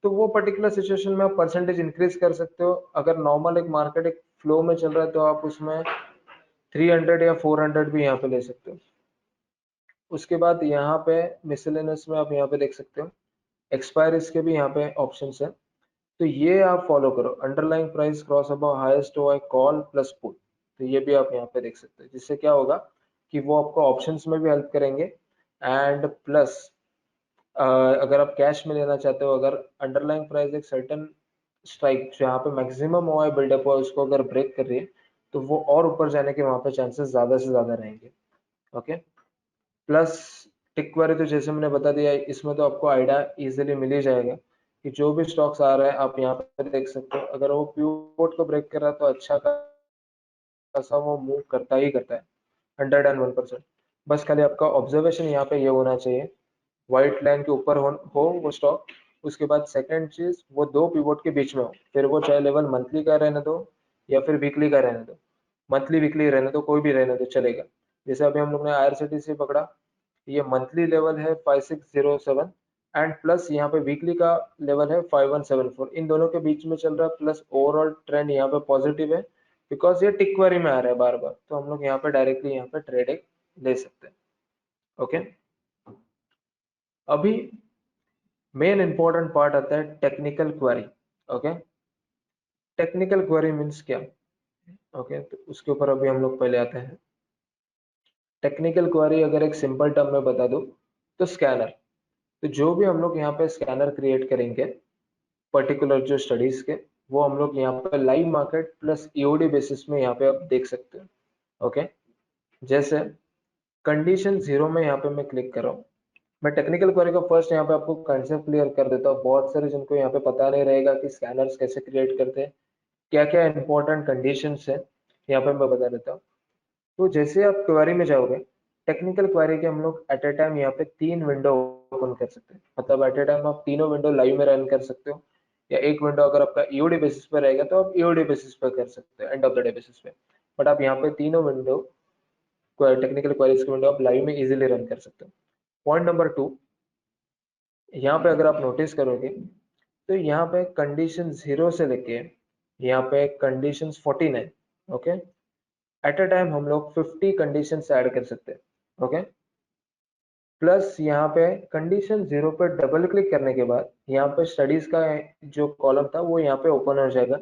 A: तो वो पर्टिकुलर सिचुएशन में आप परसेंटेज इंक्रीज कर सकते हो। अगर नॉर्मल एक मार्केट एक फ्लो में चल रहा है तो आप उसमें 300 या 400 भी यहाँ पे ले सकते हो। उसके बाद यहाँ पे मिसलेनियस में आप यहाँ पे देख सकते हो एक्सपायरीज के भी यहाँ पे ऑप्शंस है, तो ये आप फॉलो करो। Underlying price cross above highest OI call plus put, तो ये भी आप यहाँ पे देख सकते हो, जिससे क्या होगा कि वो आपको ऑप्शंस में भी हेल्प करेंगे एंड प्लस अगर आप कैश में लेना चाहते हो, अगर अंडरलाइंग प्राइस एक सर्टेन स्ट्राइक जहाँ पे मैक्सिमम ओआई बिल्डअप हुआ उसको अगर ब्रेक कर रही है, तो वो और ऊपर जाने के वहां पे चांसेस ज्यादा से ज्यादा रहेंगे, ओके। प्लस टिक क्वेरी तो जैसे मैंने बता दिया, इसमें तो आपको आइडिया इजीली मिल ही जाएगा कि जो भी स्टॉक्स आ रहा है आप यहाँ पे देख सकते हो। अगर वो पिवोट को ब्रेक कर रहा है तो अच्छा खासा वो मूव करता ही करता है, 101%। बस खाली आपका ऑब्जर्वेशन यहाँ पे ये होना चाहिए, व्हाइट लाइन के ऊपर हो वो स्टॉक। उसके बाद सेकंड चीज वो दो पिवोट के बीच में हो, फिर वो चाहे लेवल मंथली का रहने दो या फिर वीकली का रहने दो, मंथली वीकली रहने दो, कोई भी रहने दो चलेगा। जैसे अभी हम लोग ने IRCTC पकड़ा, ये मंथली लेवल है 5607 एंड प्लस यहाँ पे वीकली का लेवल है 5174, इन दोनों के बीच में चल रहा है, प्लस ओवरऑल ट्रेंड यहाँ पे पॉजिटिव है बिकॉज ये टिक क्वेरी में आ रहा है बार बार, तो हम लोग यहाँ पे डायरेक्टली यहाँ पे ट्रेड एक ले सकते हैं, ओके। अभी मेन इंपॉर्टेंट पार्ट आता है technical query, okay. Technical query means क्या, ओके, तो उसके ऊपर अभी हम लोग पहले आते हैं। टेक्निकल क्वेरी अगर एक सिंपल टर्म में बता दूं तो स्कैनर, तो जो भी हम लोग यहाँ पे स्कैनर क्रिएट करेंगे पर्टिकुलर जो स्टडीज के, वो हम लोग यहाँ पे live market plus EOD basis में यहाँ पे आप देख सकते हैं, ओके। जैसे कंडीशन जीरो में यहाँ पे मैं क्लिक कर रहा हूँ। मैं टेक्निकल क्वेरी का फर्स्ट यहाँ पे आपको कंसेप्ट क्लियर कर देता हूँ, बहुत सारे जिनको यहाँ पे पता नहीं रहेगा कि स्कैनर्स कैसे क्रिएट करते हैं, क्या क्या इंपॉर्टेंट कंडीशंस है यहाँ पे मैं बता देता हूँ। तो जैसे आप क्वेरी में जाओगे, टेक्निकल क्वेरी के हम लोग एट ए टाइम यहाँ पे 3 विंडो ओपन कर सकते हैं, मतलब एट ए टाइम आप तीनों विंडो लाइव में रन कर सकते हो, या एक विंडो अगर आपका ईओडी बेसिस पे रहेगा तो आप ईओडी बेसिस पे कर सकते हो, end of the day basis पे। बट आप यहाँ पे तीनों विंडो, टेक्निकल क्वेरीज की विंडो आप लाइव में इजीली रन कर सकते हो। पॉइंट नंबर 2, यहाँ पे अगर आप नोटिस करोगे तो यहाँ पे कंडीशन 0 से लेके यहाँ पे condition 49, okay, at a time हम लोग 50 कंडीशन ऐड कर सकते हैं, ओके। प्लस यहाँ पे कंडीशन 0 पे डबल क्लिक करने के बाद यहाँ पे स्टडीज का जो कॉलम था वो यहाँ पे ओपन हो जाएगा,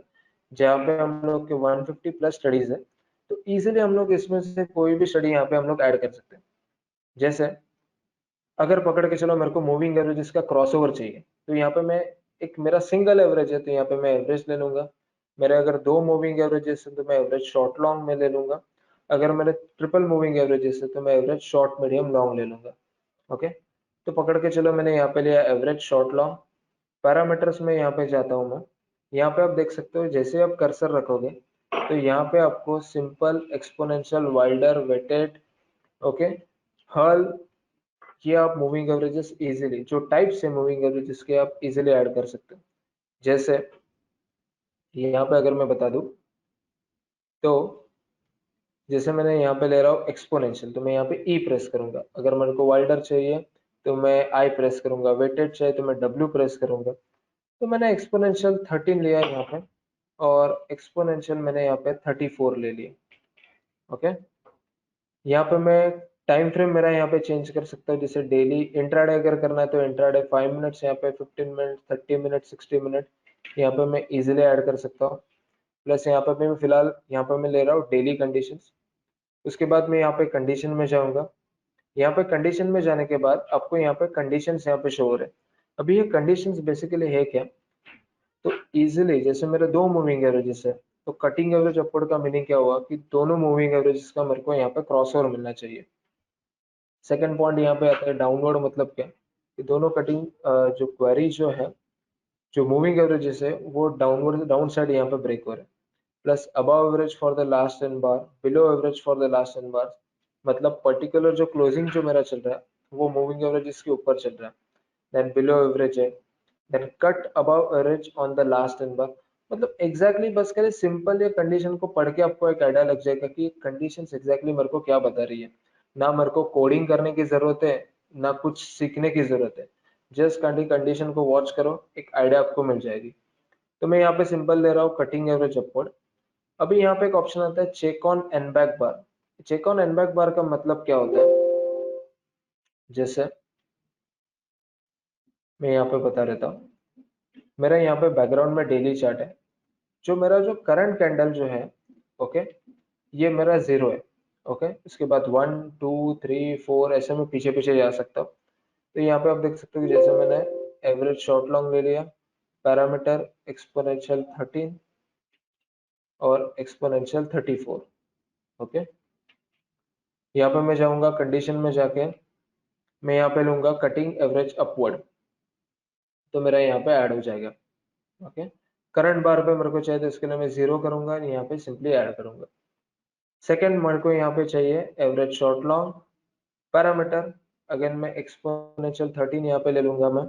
A: जहाँ पे हम लोग के 150 प्लस स्टडीज है। तो इजीली हम लोग इसमें से कोई भी स्टडी यहाँ पे हम लोग ऐड कर सकते हैं। जैसे अगर पकड़ के चलो मेरे को मूविंग एवरेजेस का क्रॉसओवर चाहिए, तो यहाँ पे मैं, एक मेरा सिंगल एवरेज है तो यहाँ पे मैं एवरेज ले लूंगा। मेरे अगर 2 मूविंग एवरेजेस है तो मैं एवरेज शॉर्ट लॉन्ग में ले लूंगा। अगर मेरे ट्रिपल मूविंग एवरेजेस है तो मैं एवरेज शॉर्ट मीडियम लॉन्ग ले लूंगा, ओके। तो पकड़ के चलो मैंने यहाँ पे लिया एवरेज शॉर्ट लॉन्ग। पैरामीटर्स में यहाँ पे जाता हूँ मैं। यहाँ पे आप देख सकते हो जैसे आप कर्सर रखोगे तो यहाँ पे आपको simple, exponential, Wilder, weighted, okay, hull, ये आप मूविंग एवरेजेस इजीली, जो टाइप्स है मूविंग एवरेजेस के, आप इजीली ऐड कर सकते हो। जैसे यहाँ पे अगर मैं बता दूं तो जैसे मैंने यहाँ पे ले रहा हूँ एक्सपोनेंशियल, तो मैं यहाँ पे ई प्रेस करूंगा। अगर मेरे को वाइल्डर चाहिए तो मैं आई प्रेस करूंगा, वेटेड चाहिए तो मैं डब्ल्यू प्रेस करूंगा। तो मैंने एक्सपोनेंशियल 13 लिया यहाँ पे, और एक्सपोनेंशियल मैंने यहाँ पे 34 ले लिया, ओके। यहाँ पे मैं टाइम फ्रेम मेरा यहाँ पे चेंज कर सकता हूँ, जैसे डेली इंट्राडे अगर करना है तो इंट्राडे 5 मिनट्स, यहाँ पे 15 मिनट, 30 मिनट, 60 मिनट यहाँ पे मैं इजिली ऐड कर सकता हूँ। प्लस यहाँ पे मैं फिलहाल यहाँ पे मैं ले रहा हूँ डेली कंडीशंस। उसके बाद मैं यहाँ पे कंडीशन में जाऊंगा। यहाँ पे कंडीशन में जाने के बाद आपको यहाँ पे कंडीशंस यहाँ पे शो हो रहे हैं। अभी ये कंडीशंस बेसिकली है क्या, तो इजीली जैसे मेरे 2 मूविंग एवरेजेस है, तो कटिंग एवरेज अपवर्ड का मीनिंग क्या हुआ कि दोनों मूविंग एवरेजेस का मेरे को यहाँ पे क्रॉसओवर मिलना चाहिए। सेकंड पॉइंट यहाँ पे आता है डाउनवर्ड, मतलब क्या कि दोनों कटिंग, जो क्वेरी जो है, जो मूविंग एवरेजेस है वो डाउनवर्ड, डाउन साइड यहाँ पे ब्रेक हो रहे हैं। Plus above average for the last N bar, below average for the last N bar, मतलब पर्टिकुलर जो क्लोजिंग जो मेरा चल रहा है वो मूविंग एवरेजेस के ऊपर चल रहा है, देन बिलो एवरेज है, then cut above average on the last N bar. मतलब एग्जैक्टली बस करे सिंपल ये कंडीशन को पढ़ के आपको एक आइडिया लग जाएगा कि कंडीशन एग्जैक्टली मेरे को क्या बता रही है। ना मेरे को कोडिंग करने की जरूरत है, ना कुछ सीखने की जरूरत है। जस्ट कंडीशन को वॉच करो, एक आइडिया आपको मिल जाएगी। तो मैं यहाँ पे सिंपल ले रहा हूँ कटिंग एवरेज अपवर्ड। अभी यहाँ पे एक ऑप्शन आता है check on N back bar. Check on N back bar का मतलब क्या होता है, जैसे मैं यहाँ पे बता देता हूँ। मेरा यहाँ पे बैकग्राउंड में डेली चार्ट है, जो मेरा जो करंट कैंडल जो है, ओके, ये मेरा 0 है, ओके। इसके बाद 1 2 3 4 ऐसे में पीछे पीछे जा सकता हूँ। तो यहाँ पे आप देख सकते हो कि जैसे मैंने एवरेज शॉर्ट लॉन्ग ले लिया, पैरामीटर एक्सपोनेंशियल 13 और एक्सपोनेंशियल 34, ओके। यहाँ पे मैं जाऊंगा कंडीशन में जाके, मैं यहाँ पे लूंगा कटिंग एवरेज अपवर्ड, तो मेरा यहाँ पे ऐड हो जाएगा, ओके। करंट बार पे मेरे को चाहिए तो इसके लिए मैं 0 करूंगा, यहाँ पे सिंपली ऐड करूंगा। सेकंड मेरे को यहाँ पे चाहिए average short long, parameter again मैं एक्सपोनेंशियल 13 यहाँ पे ले लूंगा मैं,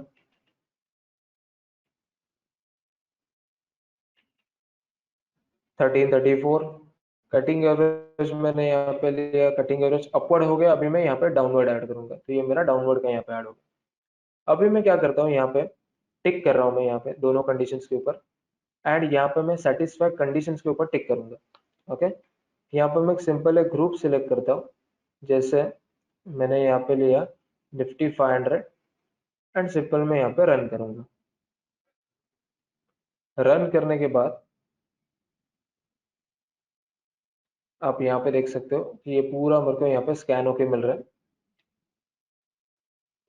A: 13 34। कटिंग एवरेज मैंने यहाँ पे लिया, कटिंग एवरेज अपवर्ड हो गया, अभी मैं यहाँ पे डाउनवर्ड ऐड करूंगा, तो ये मेरा डाउनवर्ड का यहाँ पे ऐड होगा। अभी मैं क्या करता हूँ, यहाँ पे टिक कर रहा हूँ मैं यहाँ पे दोनों कंडीशंस के ऊपर, एंड यहाँ पे मैं सेटिस्फाई कंडीशंस के ऊपर टिक करूंगा, ओके। यहाँ पे मैं सिंपल एक ग्रुप सिलेक्ट करता हूँ, जैसे मैंने यहाँ पे लिया निफ्टी 500, एंड सिंपल मैं यहाँ पे रन करूंगा। रन करने के बाद आप यहाँ पे देख सकते हो कि ये पूरा मेरे को यहाँ पे स्कैन होके मिल रहा है।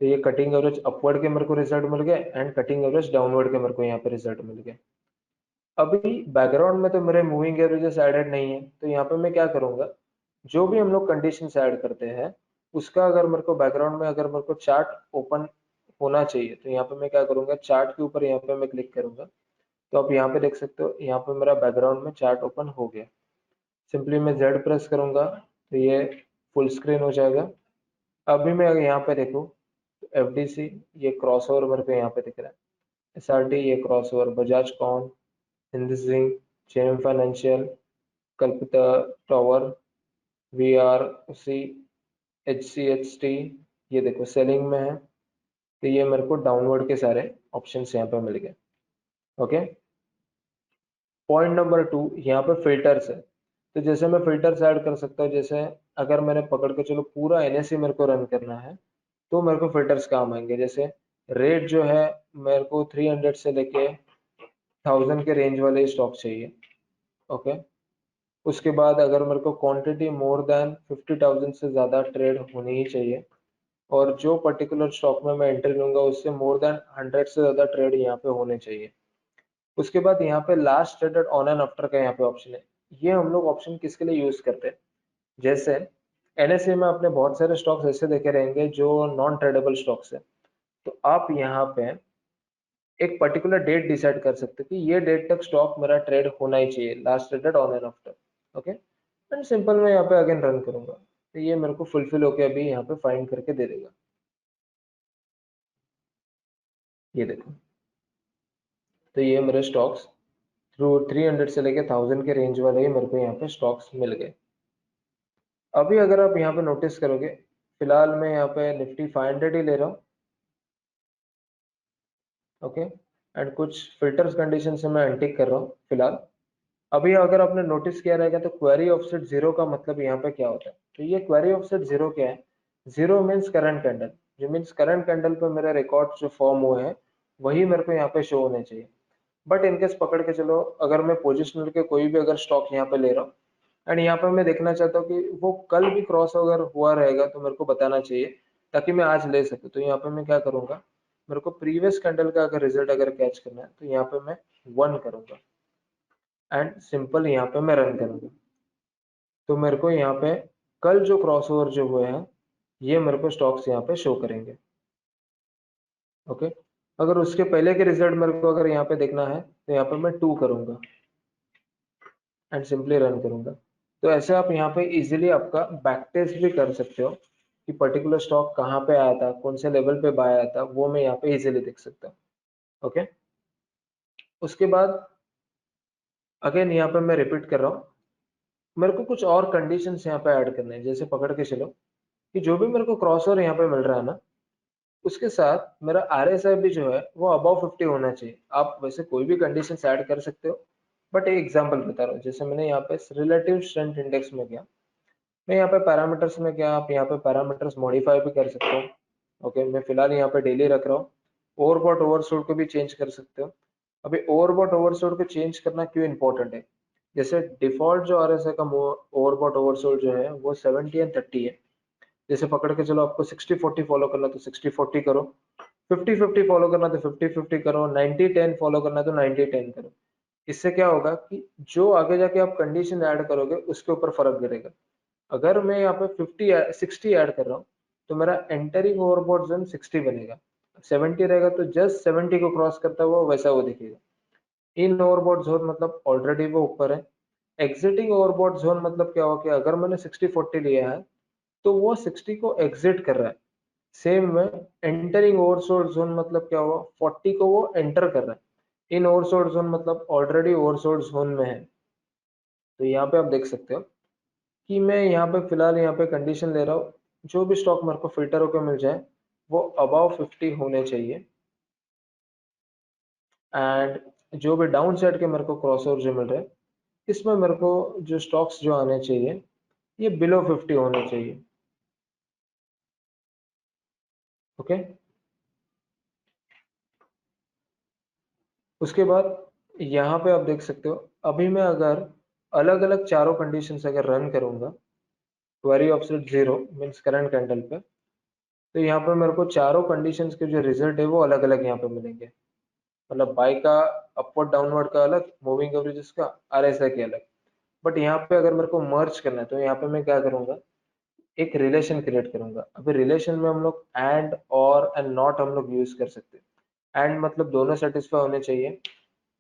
A: तो ये कटिंग एवरेज अपवर्ड के मेरे को रिजल्ट मिल गए, एंड कटिंग एवरेज डाउनवर्ड के मेरे को यहाँ पे रिजल्ट मिल गए। अभी बैकग्राउंड में तो मेरे मूविंग एवरेजेस एडेड नहीं है, तो यहाँ पे मैं क्या करूंगा, जो भी हम लोग कंडीशंस ऐड करते हैं उसका अगर मेरे को बैकग्राउंड में अगर मेरे को चार्ट ओपन होना चाहिए, तो यहाँ पे मैं क्या करूंगा, चार्ट के ऊपर यहाँ पे मैं क्लिक करूंगा। तो आप यहाँ पे देख सकते हो, यहाँ पे मेरा बैकग्राउंड में चार्ट ओपन हो गया। सिंपली मैं Z प्रेस करूंगा तो ये फुल स्क्रीन हो जाएगा। अभी मैं अगर यहाँ पे देखूँ FDC, ये क्रॉस ओवर मेरे को यहाँ पे दिख रहा है। SRT, ये क्रॉस ओवर बजाज कॉन, Hindustan JM financial, Kalpita tower, VRC, HCHT, ये देखो सेलिंग में है। तो ये मेरे को डाउनवर्ड के सारे ऑप्शंस यहाँ पे मिल गए। ओके, पॉइंट नंबर 2, यहाँ पे फिल्टर्स है। तो जैसे मैं फिल्टर्स ऐड कर सकता हूँ, जैसे अगर मैंने पकड़ के चलो पूरा NSE मेरे को रन करना है तो मेरे को फिल्टर्स काम आएंगे। जैसे रेट जो है मेरे को 300 से लेके 1000 के रेंज वाले स्टॉक चाहिए। ओके, उसके बाद अगर मेरे को क्वांटिटी मोर देन 50,000 से ज़्यादा ट्रेड होनी ही चाहिए, और जो पर्टिकुलर स्टॉक में मैं एंट्री लूंगा उससे मोर देन 100 से ज़्यादा ट्रेड यहाँ पे होने चाहिए। उसके बाद यहाँ पे last traded on and after का यहाँ पे ऑप्शन है। ये हम लोग ऑप्शन किसके लिए यूज करते हैं, जैसे NSE में अपने बहुत सारे स्टॉक्स ऐसे देखे रहेंगे जो नॉन ट्रेडेबल स्टॉक्स है। तो आप यहाँ पे एक पर्टिकुलर डेट डिसाइड कर सकते हो कि ये डेट तक स्टॉक मेरा ट्रेड होना ही चाहिए, last traded on and after. Okay, and simple मैं यहाँ पे अगेन रन करूंगा तो ये मेरे को फुलफिल होके अभी यहाँ पे फाइंड करके दे देगा। ये देखो, तो ये मेरे स्टॉक्स थ्रू 300 से लेके 1000 के रेंज वाले ही मेरे को यहाँ पे स्टॉक्स मिल गए। अभी अगर आप यहाँ पे नोटिस करोगे, फिलहाल मैं यहाँ पे निफ्टी 500 ही ले रहा हूँ। ओके, एंड कुछ फिल्टर्स कंडीशन से मैं अनटिक कर रहा हूँ फिलहाल। अभी अगर आपने नोटिस किया रहेगा तो क्वेरी ऑफसेट जीरो का मतलब यहाँ पे क्या होता है, तो ये क्वेरी ऑफसेट जीरो क्या है, जीरो मीन्स करंट कैंडल, जो मीन्स करंट कैंडल पे मेरे रिकॉर्ड जो फॉर्म हुए हैं वही मेरे को यहाँ पे शो होने चाहिए। बट इनकेस पकड़ के चलो, अगर मैं पोजिशनल के कोई भी अगर स्टॉक यहाँ पे ले रहा हूँ एंड यहाँ पे मैं देखना चाहता हूँ कि वो कल भी क्रॉस अगर हुआ रहेगा तो मेरे को बताना चाहिए ताकि मैं आज ले सकूँ। तो यहाँ पे मैं क्या करूंगा, मेरे को प्रीवियस कैंडल का अगर रिजल्ट अगर कैच करना है तो यहाँ पे मैं 1 करूंगा एंड सिंपल यहाँ पे मैं रन करूंगा। तो मेरे को यहाँ पे कल जो क्रॉस ओवर जो हुए हैं ये मेरे को स्टॉक्स यहाँ पे शो करेंगे। ओके, अगर उसके पहले के रिजल्ट मेरे को अगर यहाँ पे देखना है तो यहाँ पे मैं 2 करूंगा एंड सिंपली रन करूंगा। तो ऐसे आप यहाँ पे इजीली आपका बैक टेस्ट भी कर सकते हो कि पर्टिकुलर स्टॉक कहाँ पे आया था, कौन से लेवल पे बाय आया था, वो मैं यहाँ पे इजीली देख सकता हूँ। ओके, उसके बाद अगेन यहाँ पे मैं रिपीट कर रहा हूँ, मेरे को कुछ और कंडीशंस यहाँ पे ऐड करने हैं। जैसे पकड़ के चलो कि जो भी मेरे को क्रॉस ओवर यहाँ पे मिल रहा है ना, उसके साथ मेरा RSI भी जो है वो अबव 50 होना चाहिए। आप वैसे कोई भी कंडीशन ऐड कर सकते हो, बट एक एग्जांपल बता रहा हूँ। जैसे मैंने यहाँ पे रिलेटिव स्ट्रेंथ इंडेक्स में गया, मैं यहाँ पे पैरामीटर्स में गया, आप यहाँ पे पैरामीटर्स मॉडिफाई भी कर सकते हो। ओके, मैं फिलहाल यहाँ पे डेली रख रहा हूँ। ओवरबॉट ओवरशूट को भी चेंज कर सकते हो। अभी ओवरबॉट ओवरशूट को चेंज करना क्यों इंपॉर्टेंट है, जैसे डिफॉल्ट जो RSI का ओवरबॉट ओवरशूट जो है वो 70 एंड 30 है। जैसे पकड़ के चलो आपको 60-40 फॉलो करना तो 60-40 करो, 50-50 फॉलो करना तो 50-50 करो, 90-10 फॉलो करना तो 90-10 करो। इससे क्या होगा कि जो आगे जाके आप कंडीशन ऐड करोगे उसके ऊपर फर्क गिरेगा। अगर मैं यहाँ पे 60 ऐड कर रहा हूँ तो मेरा एंटरिंग ओवरबॉट जोन 60 बनेगा, 70 रहेगा तो जस्ट 70 को क्रॉस करता हुआ वैसा वो दिखेगा। इन ओवरबॉट जोन मतलब ऑलरेडी वो ऊपर है। एग्जिटिंग ओवरबॉट जोन मतलब क्या हुआ कि अगर मैंने 60-40 लिया है तो वो 60 को एग्जिट कर रहा है। सेम में एंटरिंग ओवरसोल्ड जोन मतलब क्या हुआ, 40 को वो एंटर कर रहा है। इन ओवरसोल्ड जोन मतलब ऑलरेडी ओवरसोल्ड जोन में है। तो यहाँ पे आप देख सकते हो कि मैं यहाँ पे फिलहाल यहाँ पे कंडीशन ले रहा हूँ, जो भी स्टॉक मेरे को फिल्टर होकर मिल जाए वो अबाव 50 होने चाहिए, एंड जो भी डाउन साइड के मेरे को क्रॉस ओवर जो मिल रहे हैं इसमें मेरे को जो स्टॉक्स जो आने चाहिए ये बिलो 50 होने चाहिए। ओके, उसके बाद यहाँ पे आप देख सकते हो, अभी मैं अगर अलग अलग चारों कंडीशंस अगर रन करूंगा, query offset zero means current candle पे, तो यहाँ पे मेरे को चारों कंडीशंस के जो रिजल्ट है वो अलग अलग यहाँ पे मिलेंगे। मतलब बाय का अपवर्ड डाउनवर्ड का अलग, मूविंग एवरेजेस का, RSI के अलग। बट यहाँ पे अगर मेरे को मर्ज करना है तो यहाँ पे मैं क्या करूंगा, एक रिलेशन क्रिएट करूंगा। अभी रिलेशन में हम लोग एंड और एंड नॉट हम लोग यूज कर सकते हैं। एंड मतलब दोनों सेटिस्फाई होने चाहिए,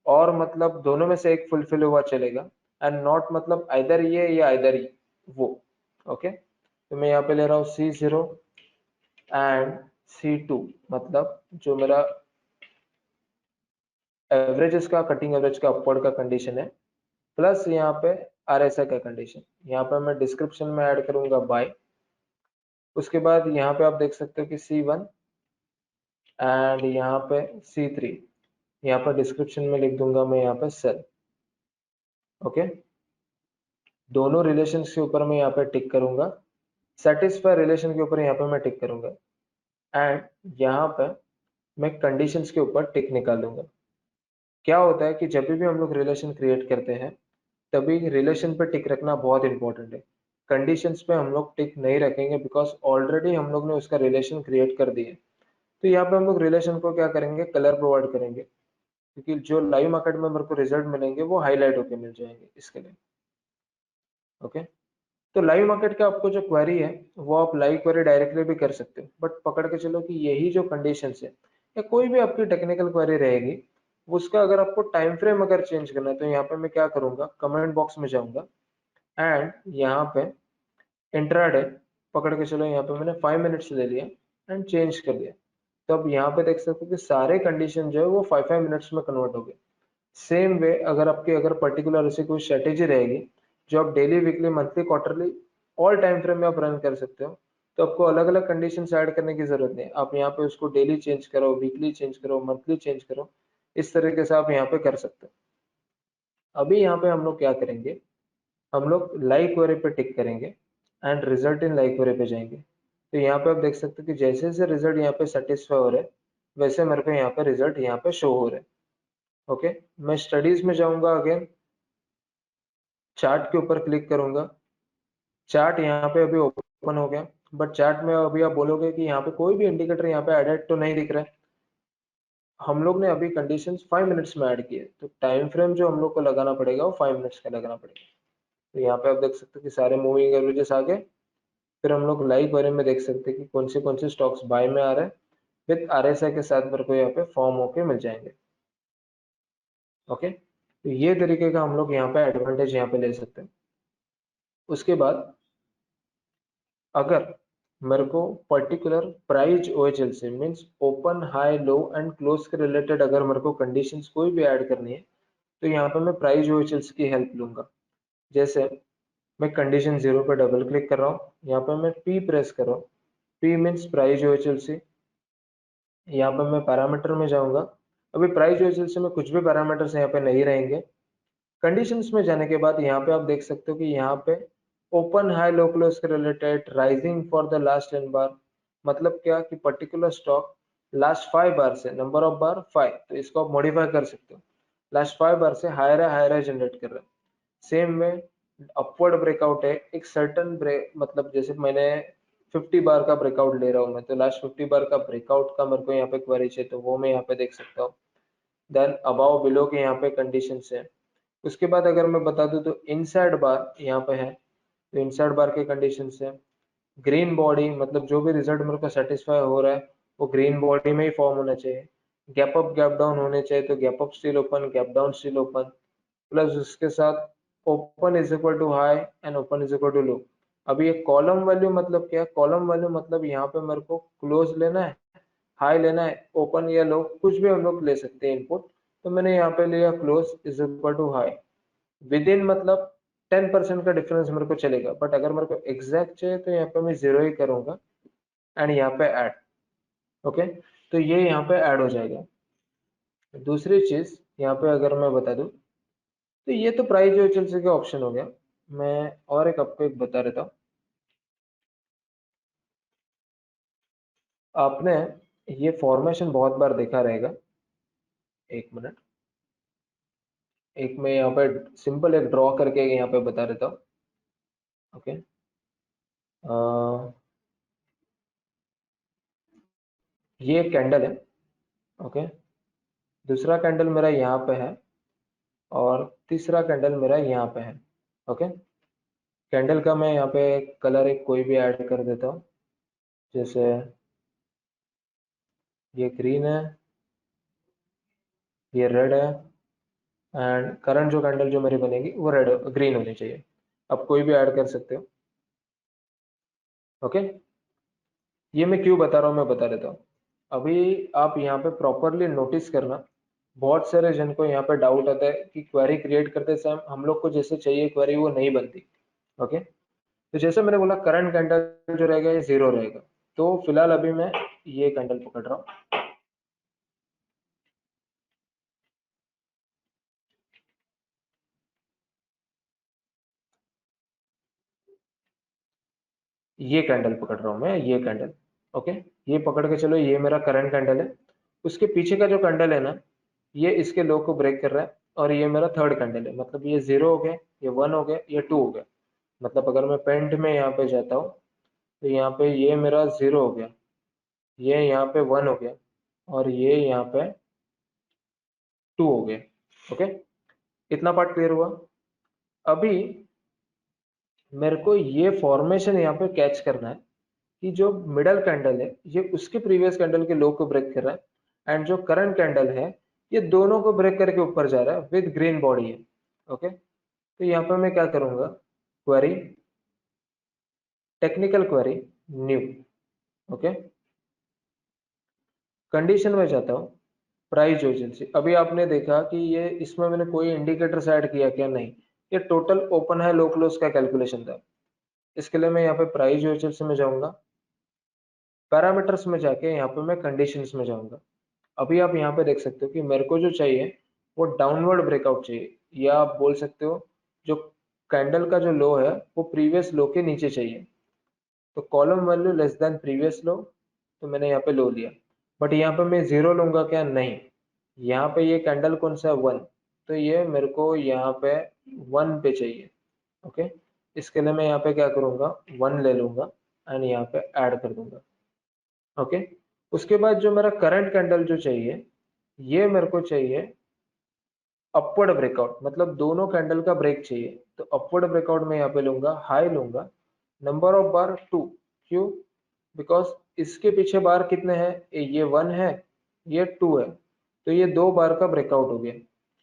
A: और मतलब दोनों में से एक फुलफिल हुआ चलेगा, एंड नॉट मतलब आइदर ये या आइदर वो। ओके, तो मैं यहाँ पे ले रहा हूँ C0 एंड C2, मतलब जो मेरा एवरेजेस का, कटिंग एवरेज का अपवर्ड का कंडीशन है, प्लस यहाँ पे RSI का कंडीशन। यहाँ पे मैं डिस्क्रिप्शन में ऐड करूंगा बाय। उसके बाद यहाँ पे आप देख सकते हो कि C1 एंड यहाँ पे C3, यहाँ पर डिस्क्रिप्शन में लिख दूंगा मैं यहाँ पे सेल। ओके, दोनों रिलेशन के ऊपर मैं यहाँ पे टिक करूंगा, सेटिस्फाई रिलेशन के ऊपर यहाँ पे मैं टिक करूंगा, एंड यहाँ पे मैं कंडीशंस के ऊपर टिक निकाल दूंगा। क्या होता है कि जब भी हम लोग रिलेशन क्रिएट करते हैं, तभी रिलेशन पे टिक रखना बहुत इंपॉर्टेंट है। कंडीशंस पे हम लोग टिक नहीं रखेंगे, बिकॉज ऑलरेडी हम लोग ने उसका रिलेशन क्रिएट कर दिया। तो यहाँ पे हम लोग रिलेशन को क्या करेंगे, कलर प्रोवाइड करेंगे, क्योंकि जो लाइव मार्केट में मेरे को रिजल्ट मिलेंगे वो हाईलाइट होके मिल जाएंगे इसके लिए। ओके, तो लाइव मार्केट का आपको जो क्वेरी है वो आप लाइव क्वेरी डायरेक्टली भी कर सकते हो, बट पकड़ के चलो कि यही जो कंडीशंस है या कोई भी आपकी टेक्निकल क्वेरी रहेगी, उसका अगर आपको टाइम फ्रेम अगर चेंज करना है, तो यहाँ पे मैं क्या करूंगा, कमेंट बॉक्स में जाऊंगा एंड यहाँ पे इंट्राडे पकड़ के चलो, यहाँ पे मैंने 5 मिनट्स ले लिया एंड चेंज कर दिया। तो अब यहाँ पे देख सकते हो कि सारे कंडीशन जो है वो 5 5 मिनट्स में कन्वर्ट हो गए। सेम वे अगर आपकी अगर पर्टिकुलर ऐसी कोई स्ट्रेटेजी रहेगी जो आप daily, weekly, monthly, quarterly, all time frame में आप रन कर सकते हो, तो आपको अलग अलग कंडीशन ऐड करने की जरूरत नहीं। आप यहाँ पे उसको डेली चेंज करो, वीकली चेंज करो, मंथली चेंज करो, इस तरीके से आप यहाँ पे कर सकते हो। अभी यहाँ पे हम लोग क्या करेंगे, हम लोग लाइव क्वेरी पे टिक करेंगे and result in live query पे जाएंगे। तो यहाँ पे आप देख सकते हो कि जैसे जैसे रिजल्ट यहाँ पे सेटिस्फाई हो रहे हैं, वैसे मेरे को यहाँ पे रिजल्ट यहाँ पे शो हो रहे हैं। ओके, मैं स्टडीज में जाऊंगा, अगेन चार्ट के ऊपर क्लिक करूंगा। चार्ट यहाँ पे अभी ओपन हो गया, बट चार्ट में अभी आप बोलोगे कि यहाँ पे कोई भी इंडिकेटर यहाँ पे एडेड तो नहीं दिख रहा है। हम लोग ने अभी कंडीशंस 5 मिनट्स में ऐड किए, तो टाइम फ्रेम जो हम लोग को लगाना पड़ेगा वो 5 मिनट्स का लगाना पड़ेगा। तो यहाँ पे आप देख सकते हो कि सारे मूविंग एवरेजेस आ गए। फिर हम लोग लाइव बारे में देख सकते हैं कि कौन से स्टॉक्स बाय में आ रहे हैं, विद RSI के साथ मेरे को यहाँ पे फॉर्म होके मिल जाएंगे। ओके, तो ये तरीके का हम लोग यहाँ पे एडवांटेज यहाँ पे ले सकते हैं। उसके बाद अगर मेरे को पर्टिकुलर प्राइस OHL से, means open, high, low and close के रिलेटेड अगर मेरे को कंडीशंस कोई भी ऐड करनी है, तो यहाँ पे मैं प्राइस OHL की हेल्प लूंगा। जैसे मैं कंडीशन 0 पे डबल क्लिक कर रहा हूँ, यहाँ पे मैं P प्रेस कर रहा हूँ, P मीन्स प्राइस OHL। यहाँ पे मैं पैरामीटर में जाऊंगा। अभी प्राइस OHL से में कुछ भी पैरामीटर्स यहाँ पे नहीं रहेंगे। कंडीशंस में जाने के बाद यहाँ पे आप देख सकते हो कि यहाँ पे ओपन, हाई, लो, क्लोज के related, rising for the last 10 बार, मतलब क्या कि पर्टिकुलर स्टॉक लास्ट 5 बार से, नंबर ऑफ बार 5, तो इसको आप मॉडिफाई कर सकते हो। लास्ट 5 बार से हायर जनरेट कर रहा है। सेम में अपवर्ड ब्रेकआउट है, एक सर्टन ब्रेक, मतलब जैसे मैंने 50 बार का ब्रेकआउट ले रहा हूँ मैं, तो लास्ट 50 बार का ब्रेकआउट का मेरे को यहाँ पे क्वेरी चाहिए, तो वो मैं यहाँ पे देख सकता हूँ। देन अबाव, बिलो के यहाँ पे कंडीशन है। उसके बाद अगर मैं बता दूं तो इनसाइड बार यहाँ पे है, तो इनसाइड बार के कंडीशन है। ग्रीन बॉडी, मतलब जो भी रिजल्ट मेरे को सेटिस्फाई हो रहा है वो ग्रीन बॉडी में ही फॉर्म होना चाहिए। गैप अप, गैप डाउन होने चाहिए, तो gap up still open, gap down still open, plus उसके साथ open is equal to high and open is equal to low. अभी ये कॉलम वैल्यू मतलब क्या है, कॉलम वैल्यू मतलब यहाँ पे मेरे को क्लोज लेना है, हाई लेना है, ओपन या लो, कुछ भी हम लोग ले सकते हैं इनपुट। तो मैंने यहाँ पे लिया close is equal to high. Within मतलब 10% का डिफरेंस मेरे को चलेगा, बट अगर मेरे को एग्जैक्ट चाहिए तो यहाँ पे मैं 0 ही करूंगा एंड यहाँ पे ऐड। ओके, तो ये यहाँ पे ऐड हो जाएगा। दूसरी चीज यहाँ पे अगर मैं बता दूं, तो ये तो प्राइस जो चल सके ऑप्शन हो गया। मैं और एक आपको एक बता देता हूँ। आपने ये फॉर्मेशन बहुत बार देखा रहेगा। एक मिनट, एक मैं यहाँ पे सिंपल एक ड्रॉ करके यहाँ पे बता देता हूँ। ओके, ये एक कैंडल है। ओके, दूसरा कैंडल मेरा यहाँ पे है और तीसरा कैंडल मेरा यहाँ पे है। ओके, कैंडल का मैं यहाँ पे कलर एक कोई भी ऐड कर देता हूँ, जैसे ये ग्रीन है, ये रेड है, एंड करंट जो कैंडल जो मेरी बनेगी वो रेड ग्रीन होनी चाहिए। अब कोई भी ऐड कर सकते हो। ओके, ये मैं क्यों बता रहा हूँ मैं बता देता हूँ। अभी आप यहाँ पे प्रॉपरली नोटिस करना, बहुत सारे जन को यहाँ पे डाउट आता है कि क्वेरी क्रिएट करते समय हम लोग को जैसे चाहिए क्वेरी वो नहीं बनती। ओके, तो जैसे मैंने बोला करंट कैंडल जो रहेगा ये जीरो रहेगा। तो फिलहाल अभी मैं ये कैंडल पकड़ रहा हूँ, ये कैंडल पकड़ रहा हूँ मैं, ये कैंडल। ओके, ये पकड़ के चलो, ये मेरा करंट कैंडल है। उसके पीछे का जो कैंडल है ना, ये इसके लो को ब्रेक कर रहा है, और ये मेरा थर्ड कैंडल है। मतलब ये जीरो हो गया, ये वन हो गया, ये टू हो गया। मतलब अगर मैं पेंट में यहाँ पे जाता हूँ तो यहाँ पे ये मेरा जीरो हो गया, ये यहाँ पे वन हो गया, और ये यहाँ पे टू हो गया। ओके, इतना पार्ट क्लियर हुआ। अभी मेरे को ये फॉर्मेशन यहाँ पे कैच करना है कि जो मिडल कैंडल है ये उसके प्रीवियस कैंडल के लो को ब्रेक कर रहा है, एंड जो करंट कैंडल है ये दोनों को ब्रेक करके ऊपर जा रहा है विद ग्रीन बॉडी है। ओके, तो यहाँ पे मैं क्या करूंगा, query, technical query, new. Okay, condition में जाता हूँ, प्राइस एजेंसी। अभी आपने देखा कि ये इसमें मैंने कोई इंडिकेटर्स ऐड किया क्या, नहीं, ये टोटल ओपन है लो क्लोज का कैलकुलेशन था। इसके लिए मैं यहाँ पे प्राइस एजेंसी में जाऊंगा, पैरामीटर्स में जाके यहाँ पे मैं कंडीशंस में जाऊंगा। अभी आप यहाँ पे देख सकते हो कि मेरे को जो चाहिए वो डाउनवर्ड ब्रेकआउट चाहिए, या आप बोल सकते हो जो कैंडल का जो लो है वो प्रीवियस लो के नीचे चाहिए। तो column value less than previous लो, तो मैंने यहाँ पे लो लिया। बट यहाँ पे मैं जीरो लूंगा क्या, नहीं, यहाँ पे ये कैंडल कौन सा है, वन, तो ये मेरे को यहाँ पे वन पे चाहिए। ओके, इसके लिए मैं यहाँ पे क्या करूंगा, वन ले लूंगा एंड यहाँ पे ऐड कर दूंगा। ओके, उसके बाद जो मेरा करंट कैंडल जो चाहिए, ये मेरे को चाहिए अपवर्ड ब्रेकआउट, मतलब दोनों कैंडल का ब्रेक चाहिए। तो अपवर्ड ब्रेकआउट में यहाँ पे लूंगा, हाई लूंगा, नंबर ऑफ बार टू। क्यों, बिकॉज इसके पीछे बार कितने हैं, ये वन है, ये टू है, तो ये दो बार का ब्रेकआउट हो गया।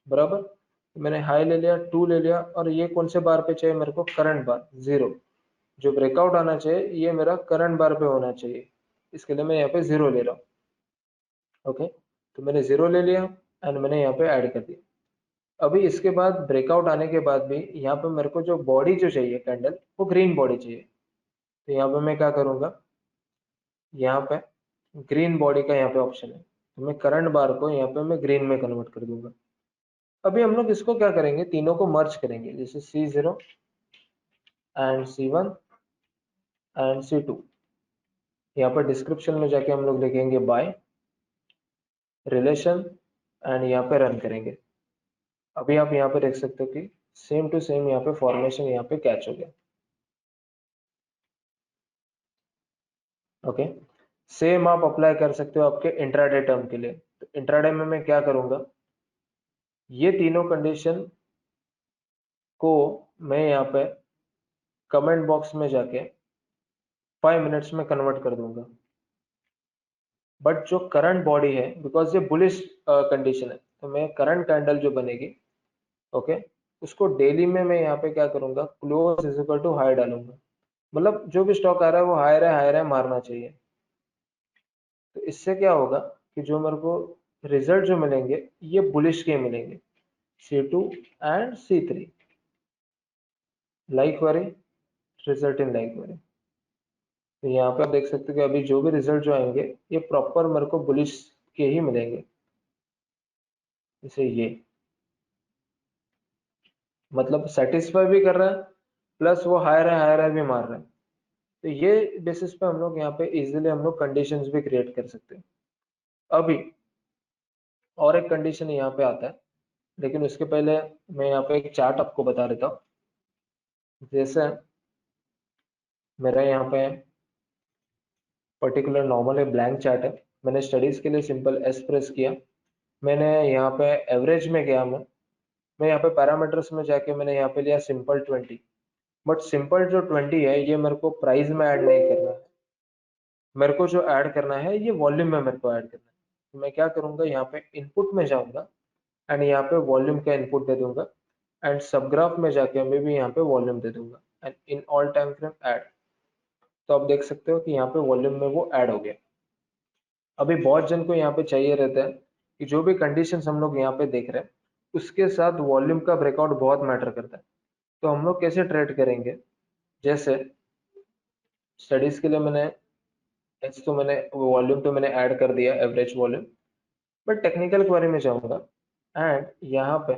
A: बराबर, तो मैंने हाई ले लिया, टू ले लिया, और ये कौन से बार पे चाहिए मेरे को, करंट बार, जीरो। जो ब्रेकआउट आना चाहिए ये मेरा करंट बार पे होना चाहिए, इसके लिए मैं यहाँ पे जीरो ले रहा हूँ। ओके, तो मैंने जीरो ले लिया एंड मैंने यहाँ पे ऐड कर दिया। अभी इसके बाद ब्रेकआउट आने के बाद भी यहाँ पे मेरे को जो बॉडी जो चाहिए कैंडल, वो ग्रीन बॉडी चाहिए। तो यहाँ पे मैं क्या करूंगा, यहाँ पे ग्रीन बॉडी का यहाँ पे ऑप्शन है, तो मैं करंट बार को यहाँ पे मैं ग्रीन में कन्वर्ट कर दूंगा। अभी हम लोग इसको क्या करेंगे, तीनों को मर्ज करेंगे, जैसे C0 and C1 and C2। यहाँ पर डिस्क्रिप्शन में जाके हम लोग लिखेंगे बाय रिलेशन एंड यहाँ पे रन करेंगे। अभी आप यहाँ पे देख सकते हो कि सेम टू सेम यहाँ पे फॉर्मेशन यहाँ पे कैच हो गया। ओके, सेम आप अप्लाई कर सकते हो आपके इंट्राडे टर्म के लिए। तो इंट्राडे में मैं क्या करूंगा, ये तीनों कंडीशन को मैं यहाँ पे कमेंट बॉक्स में जाके 5 मिनट्स में कन्वर्ट कर दूंगा। बट जो करंट बॉडी है, बिकॉज ये बुलिश कंडीशन है, तो मैं करंट कैंडल जो बनेगी, ओके, उसको डेली में मैं यहाँ पे क्या करूंगा, close is equal to high डालूंगा। मतलब जो भी स्टॉक आ रहा है वो हायर है मारना चाहिए। तो इससे क्या होगा कि जो मेरे को रिजल्ट जो मिलेंगे ये बुलिश के मिलेंगे, C2 एंड C3, लाइक वाले रिजल्ट इन लाइक वाले। तो यहाँ पे आप देख सकते हो कि अभी जो भी रिजल्ट जो आएंगे ये प्रॉपर मेरे को बुलिश के ही मिलेंगे। जैसे ये मतलब सेटिस्फाई भी कर रहा है, प्लस वो हायर है भी मार रहा है। तो ये बेसिस पे हम लोग यहाँ पे इजीली हम लोग कंडीशंस भी क्रिएट कर सकते हैं। अभी और एक कंडीशन यहाँ पे आता है, लेकिन उसके पहले मैं यहाँ पे एक चार्ट आपको बता देता हूँ। जैसे मेरा यहाँ पे पर्टिकुलर नॉर्मल है, ब्लैंक चार्ट है, मैंने स्टडीज के लिए सिंपल एस प्रेस किया, मैंने यहाँ पे एवरेज में गया, मैं यहाँ पे पैरामीटर्स में जाके मैंने यहाँ पे लिया सिंपल 20। बट सिंपल जो 20 है ये मेरे को प्राइस में ऐड नहीं करना है, मेरे को जो ऐड करना है ये वॉल्यूम में मेरे को ऐड करना है। तो मैं क्या करूंगा, यहाँ पे इनपुट में जाऊंगा एंड यहाँ पे वॉल्यूम का इनपुट दे दूंगा एंड सबग्राफ में जाके मैं भी यहाँ पे वॉल्यूम दे दूंगा and in all time frame add. तो आप देख सकते हो कि यहाँ पे वॉल्यूम में वो ऐड हो गया। अभी बहुत जन को यहाँ पे चाहिए रहता है कि जो भी कंडीशन हम लोग यहाँ पे देख रहे हैं उसके साथ वॉल्यूम का ब्रेकआउट बहुत मैटर करता है। तो हम लोग कैसे ट्रेड करेंगे, जैसे स्टडीज के लिए मैंने एच तो मैंने वॉल्यूम तो मैंने ऐड कर दिया average volume, but technical query में जाऊंगा एंड यहाँ पे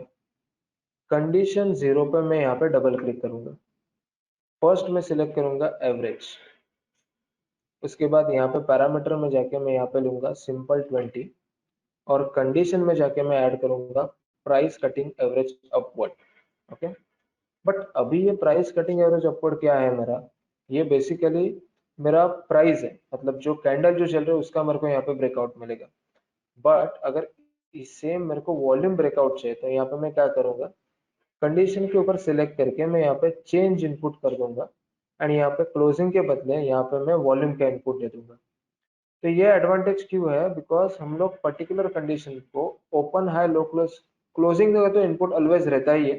A: कंडीशन जीरो पे मैं यहाँ पे डबल क्लिक करूंगा। फर्स्ट में सिलेक्ट करूंगा एवरेज, उसके बाद यहाँ पे पैरामीटर में जाके मैं यहाँ पे लूंगा सिंपल 20 और कंडीशन में जाके मैं ऐड करूंगा price cutting average upward. Okay, but अभी ये प्राइस कटिंग एवरेज अपवर्ड क्या है मेरा, ये बेसिकली मेरा प्राइस है, मतलब जो कैंडल जो चल रहा है उसका मेरे को यहाँ पे ब्रेकआउट मिलेगा। बट अगर सेम मेरे को वॉल्यूम ब्रेकआउट चाहिए तो यहाँ पे मैं क्या करूंगा, कंडीशन के ऊपर सिलेक्ट करके मैं यहाँ पे चेंज इनपुट कर दूंगा एंड यहाँ पे क्लोजिंग के बदले यहाँ पे मैं वॉल्यूम का इनपुट दे दूंगा। तो ये एडवांटेज क्यों है, बिकॉज हम लोग पर्टिकुलर कंडीशन को ओपन हाई लो क्लोज, क्लोजिंग का तो इनपुट ऑलवेज रहता ही है,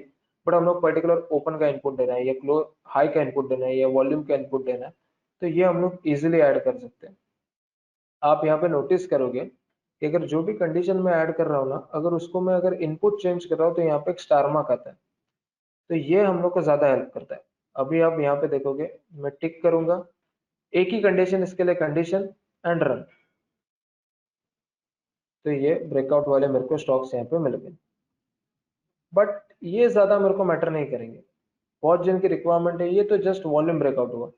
A: बट हम लोग पर्टिकुलर ओपन का इनपुट देना है या क्लोज हाई का इनपुट देना है या वॉल्यूम का इनपुट देना है, तो ये हम लोग इजिली ऐड कर सकते हैं। आप यहाँ पे नोटिस करोगे कि अगर जो भी कंडीशन में ऐड कर रहा हूँ ना, अगर उसको मैं अगर इनपुट चेंज कर रहा हूँ तो यहाँ पे एक स्टार मार्क आता है, तो ये हम लोग को ज्यादा हेल्प करता है। अभी आप यहाँ पे देखोगे मैं टिक करूंगा एक ही कंडीशन, इसके लिए कंडीशन एंड रन, तो ये ब्रेकआउट वाले मेरे को स्टॉक्स यहाँ पे मिल गए। बट ये ज्यादा मेरे को मैटर नहीं करेंगे, बहुत जन की रिक्वायरमेंट है ये तो जस्ट वॉल्यूम ब्रेकआउट हुआ।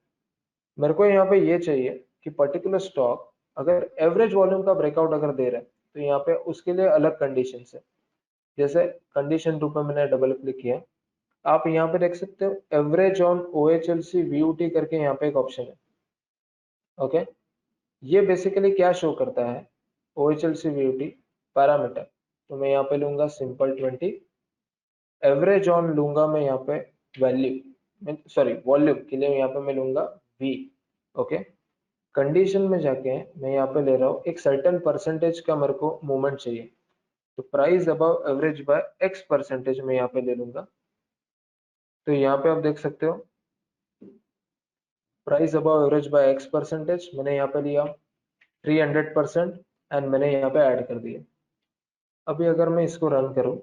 A: मेरे को यहाँ पे ये चाहिए कि पर्टिकुलर स्टॉक अगर एवरेज वॉल्यूम का ब्रेकआउट अगर दे रहा है तो यहाँ पे उसके लिए अलग कंडीशन है। जैसे कंडीशन 2 पे मैंने डबल क्लिक किया, आप यहाँ पे देख सकते हो एवरेज ऑन OHLC VUT करके यहाँ पे एक ऑप्शन है। ओके, ये बेसिकली क्या शो करता है, OHLC VUT पैरामीटर, तो मैं यहाँ पे लूंगा सिंपल 20, एवरेज ऑन लूंगा मैं यहाँ पे वैल्यू सॉरी वॉल्यूम के लिए यहाँ पे मैं लूंगा V। ओके, कंडीशन में जाके मैं यहाँ पे ले रहा हूँ एक सर्टेन परसेंटेज का मेरे को मूवमेंट चाहिए, तो price above average by X percentage में यहाँ पे ले लूंगा। तो यहाँ पे आप देख सकते हो price above average by X percentage मैंने यहाँ पे लिया 300% एंड मैंने यहाँ पे ऐड कर दिया। अभी अगर मैं इसको रन करूँ,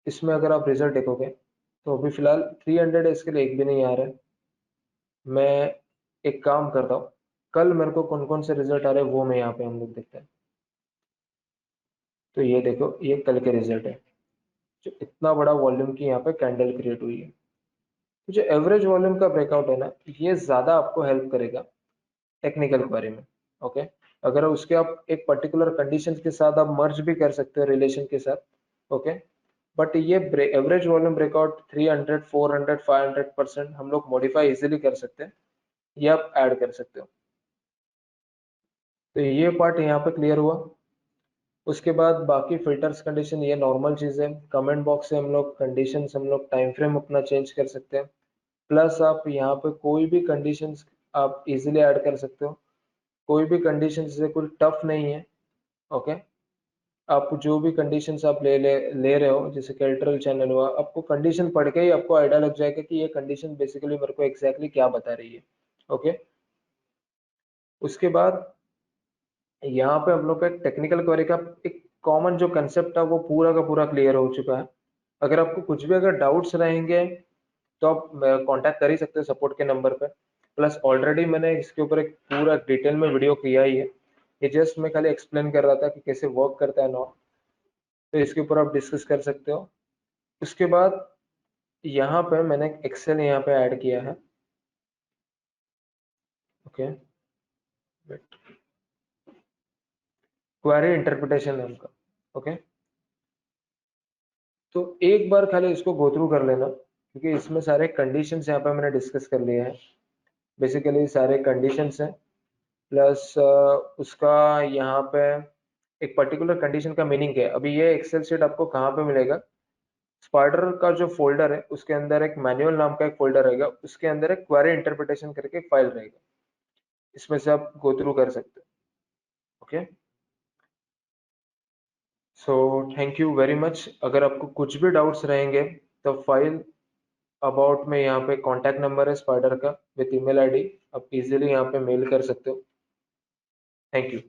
A: इसमें अगर आप रिजल्ट देखोगे तो अभी फिलहाल 300 है, इसके लिए एक भी नहीं आ रहा है। मैं एक काम करता हूँ, कल मेरे को कौन कौन से रिजल्ट आ रहे हैं वो मैं यहाँ पे हम लोग देखते हैं। तो ये देखो ये कल के रिजल्ट है, जो इतना बड़ा वॉल्यूम की यहाँ पे कैंडल क्रिएट हुई है। तो जो एवरेज वॉल्यूम का ब्रेकआउट है ना, ये ज्यादा आपको हेल्प करेगा टेक्निकल क्वेरी में। ओके, अगर उसके आप एक पर्टिकुलर कंडीशन के साथ आप मर्ज भी कर सकते हो रिलेशन के साथ। ओके, बट ये एवरेज वॉल्यूम ब्रेकआउट 300 400 500% हम लोग मॉडिफाई इजीली कर सकते हैं, ये आप ऐड कर सकते हो। तो ये पार्ट यहाँ पे क्लियर हुआ। उसके बाद बाकी फिल्टर्स कंडीशन ये नॉर्मल चीज है, कमेंट बॉक्स से हम लोग कंडीशन हम लोग टाइम फ्रेम अपना चेंज कर सकते हैं, प्लस आप यहाँ पे कोई भी कंडीशंस आप इजीली ऐड कर सकते हो, कोई भी कंडीशन से कोई टफ नहीं है। ओके, आप जो भी कंडीशंस आप ले रहे हो, जैसे कैल्ट्रल चैनल हुआ, आपको कंडीशन पढ़ के ही आपको आइडिया लग जाएगा कि ये कंडीशन बेसिकली मेरे को एग्जैक्टली क्या बता रही है। ओके, उसके बाद यहाँ पे हम लोग का एक टेक्निकल क्वेरी का एक कॉमन जो कंसेप्ट है वो पूरा का पूरा क्लियर हो चुका है। अगर आपको कुछ भी अगर डाउट्स रहेंगे तो आप कांटेक्ट कर ही सकते हो सपोर्ट के नंबर पे। प्लस ऑलरेडी मैंने इसके ऊपर एक पूरा डिटेल में वीडियो किया ही है, ये जस्ट मैं खाली एक्सप्लेन कर रहा था कि कैसे वर्क करता है नॉट, तो इसके ऊपर आप डिस्कस कर सकते हो। उसके बाद यहाँ पे मैंने एक्सेल यहाँ पे ऐड किया है। ओके, क्वेरी इंटरप्रिटेशन है उनका। ओके, तो एक बार खाली इसको गो थ्रू कर लेना, क्योंकि इसमें सारे कंडीशंस यहाँ पे मैंने डिस्कस कर लिए हैं। बेसिकली सारे कंडीशंस हैं, प्लस उसका यहाँ पे एक पर्टिकुलर कंडीशन का मीनिंग है। अभी ये एक्सेल शीट आपको कहाँ पे मिलेगा, स्पाइडर का जो फोल्डर है उसके अंदर एक मैनुअल नाम का एक फोल्डर रहेगा, उसके अंदर एक क्वेरी इंटरप्रिटेशन करके एक फाइल रहेगा, इसमें से आप गो थ्रू कर सकते हो। Okay, so thank you very much. अगर आपको कुछ भी डाउट्स रहेंगे तो फाइल अबाउट में यहाँ पे कॉन्टैक्ट नंबर है स्पाइडर का विथ ईमेल आईडी, आप इजीली यहाँ पे मेल कर सकते हो। Thank you.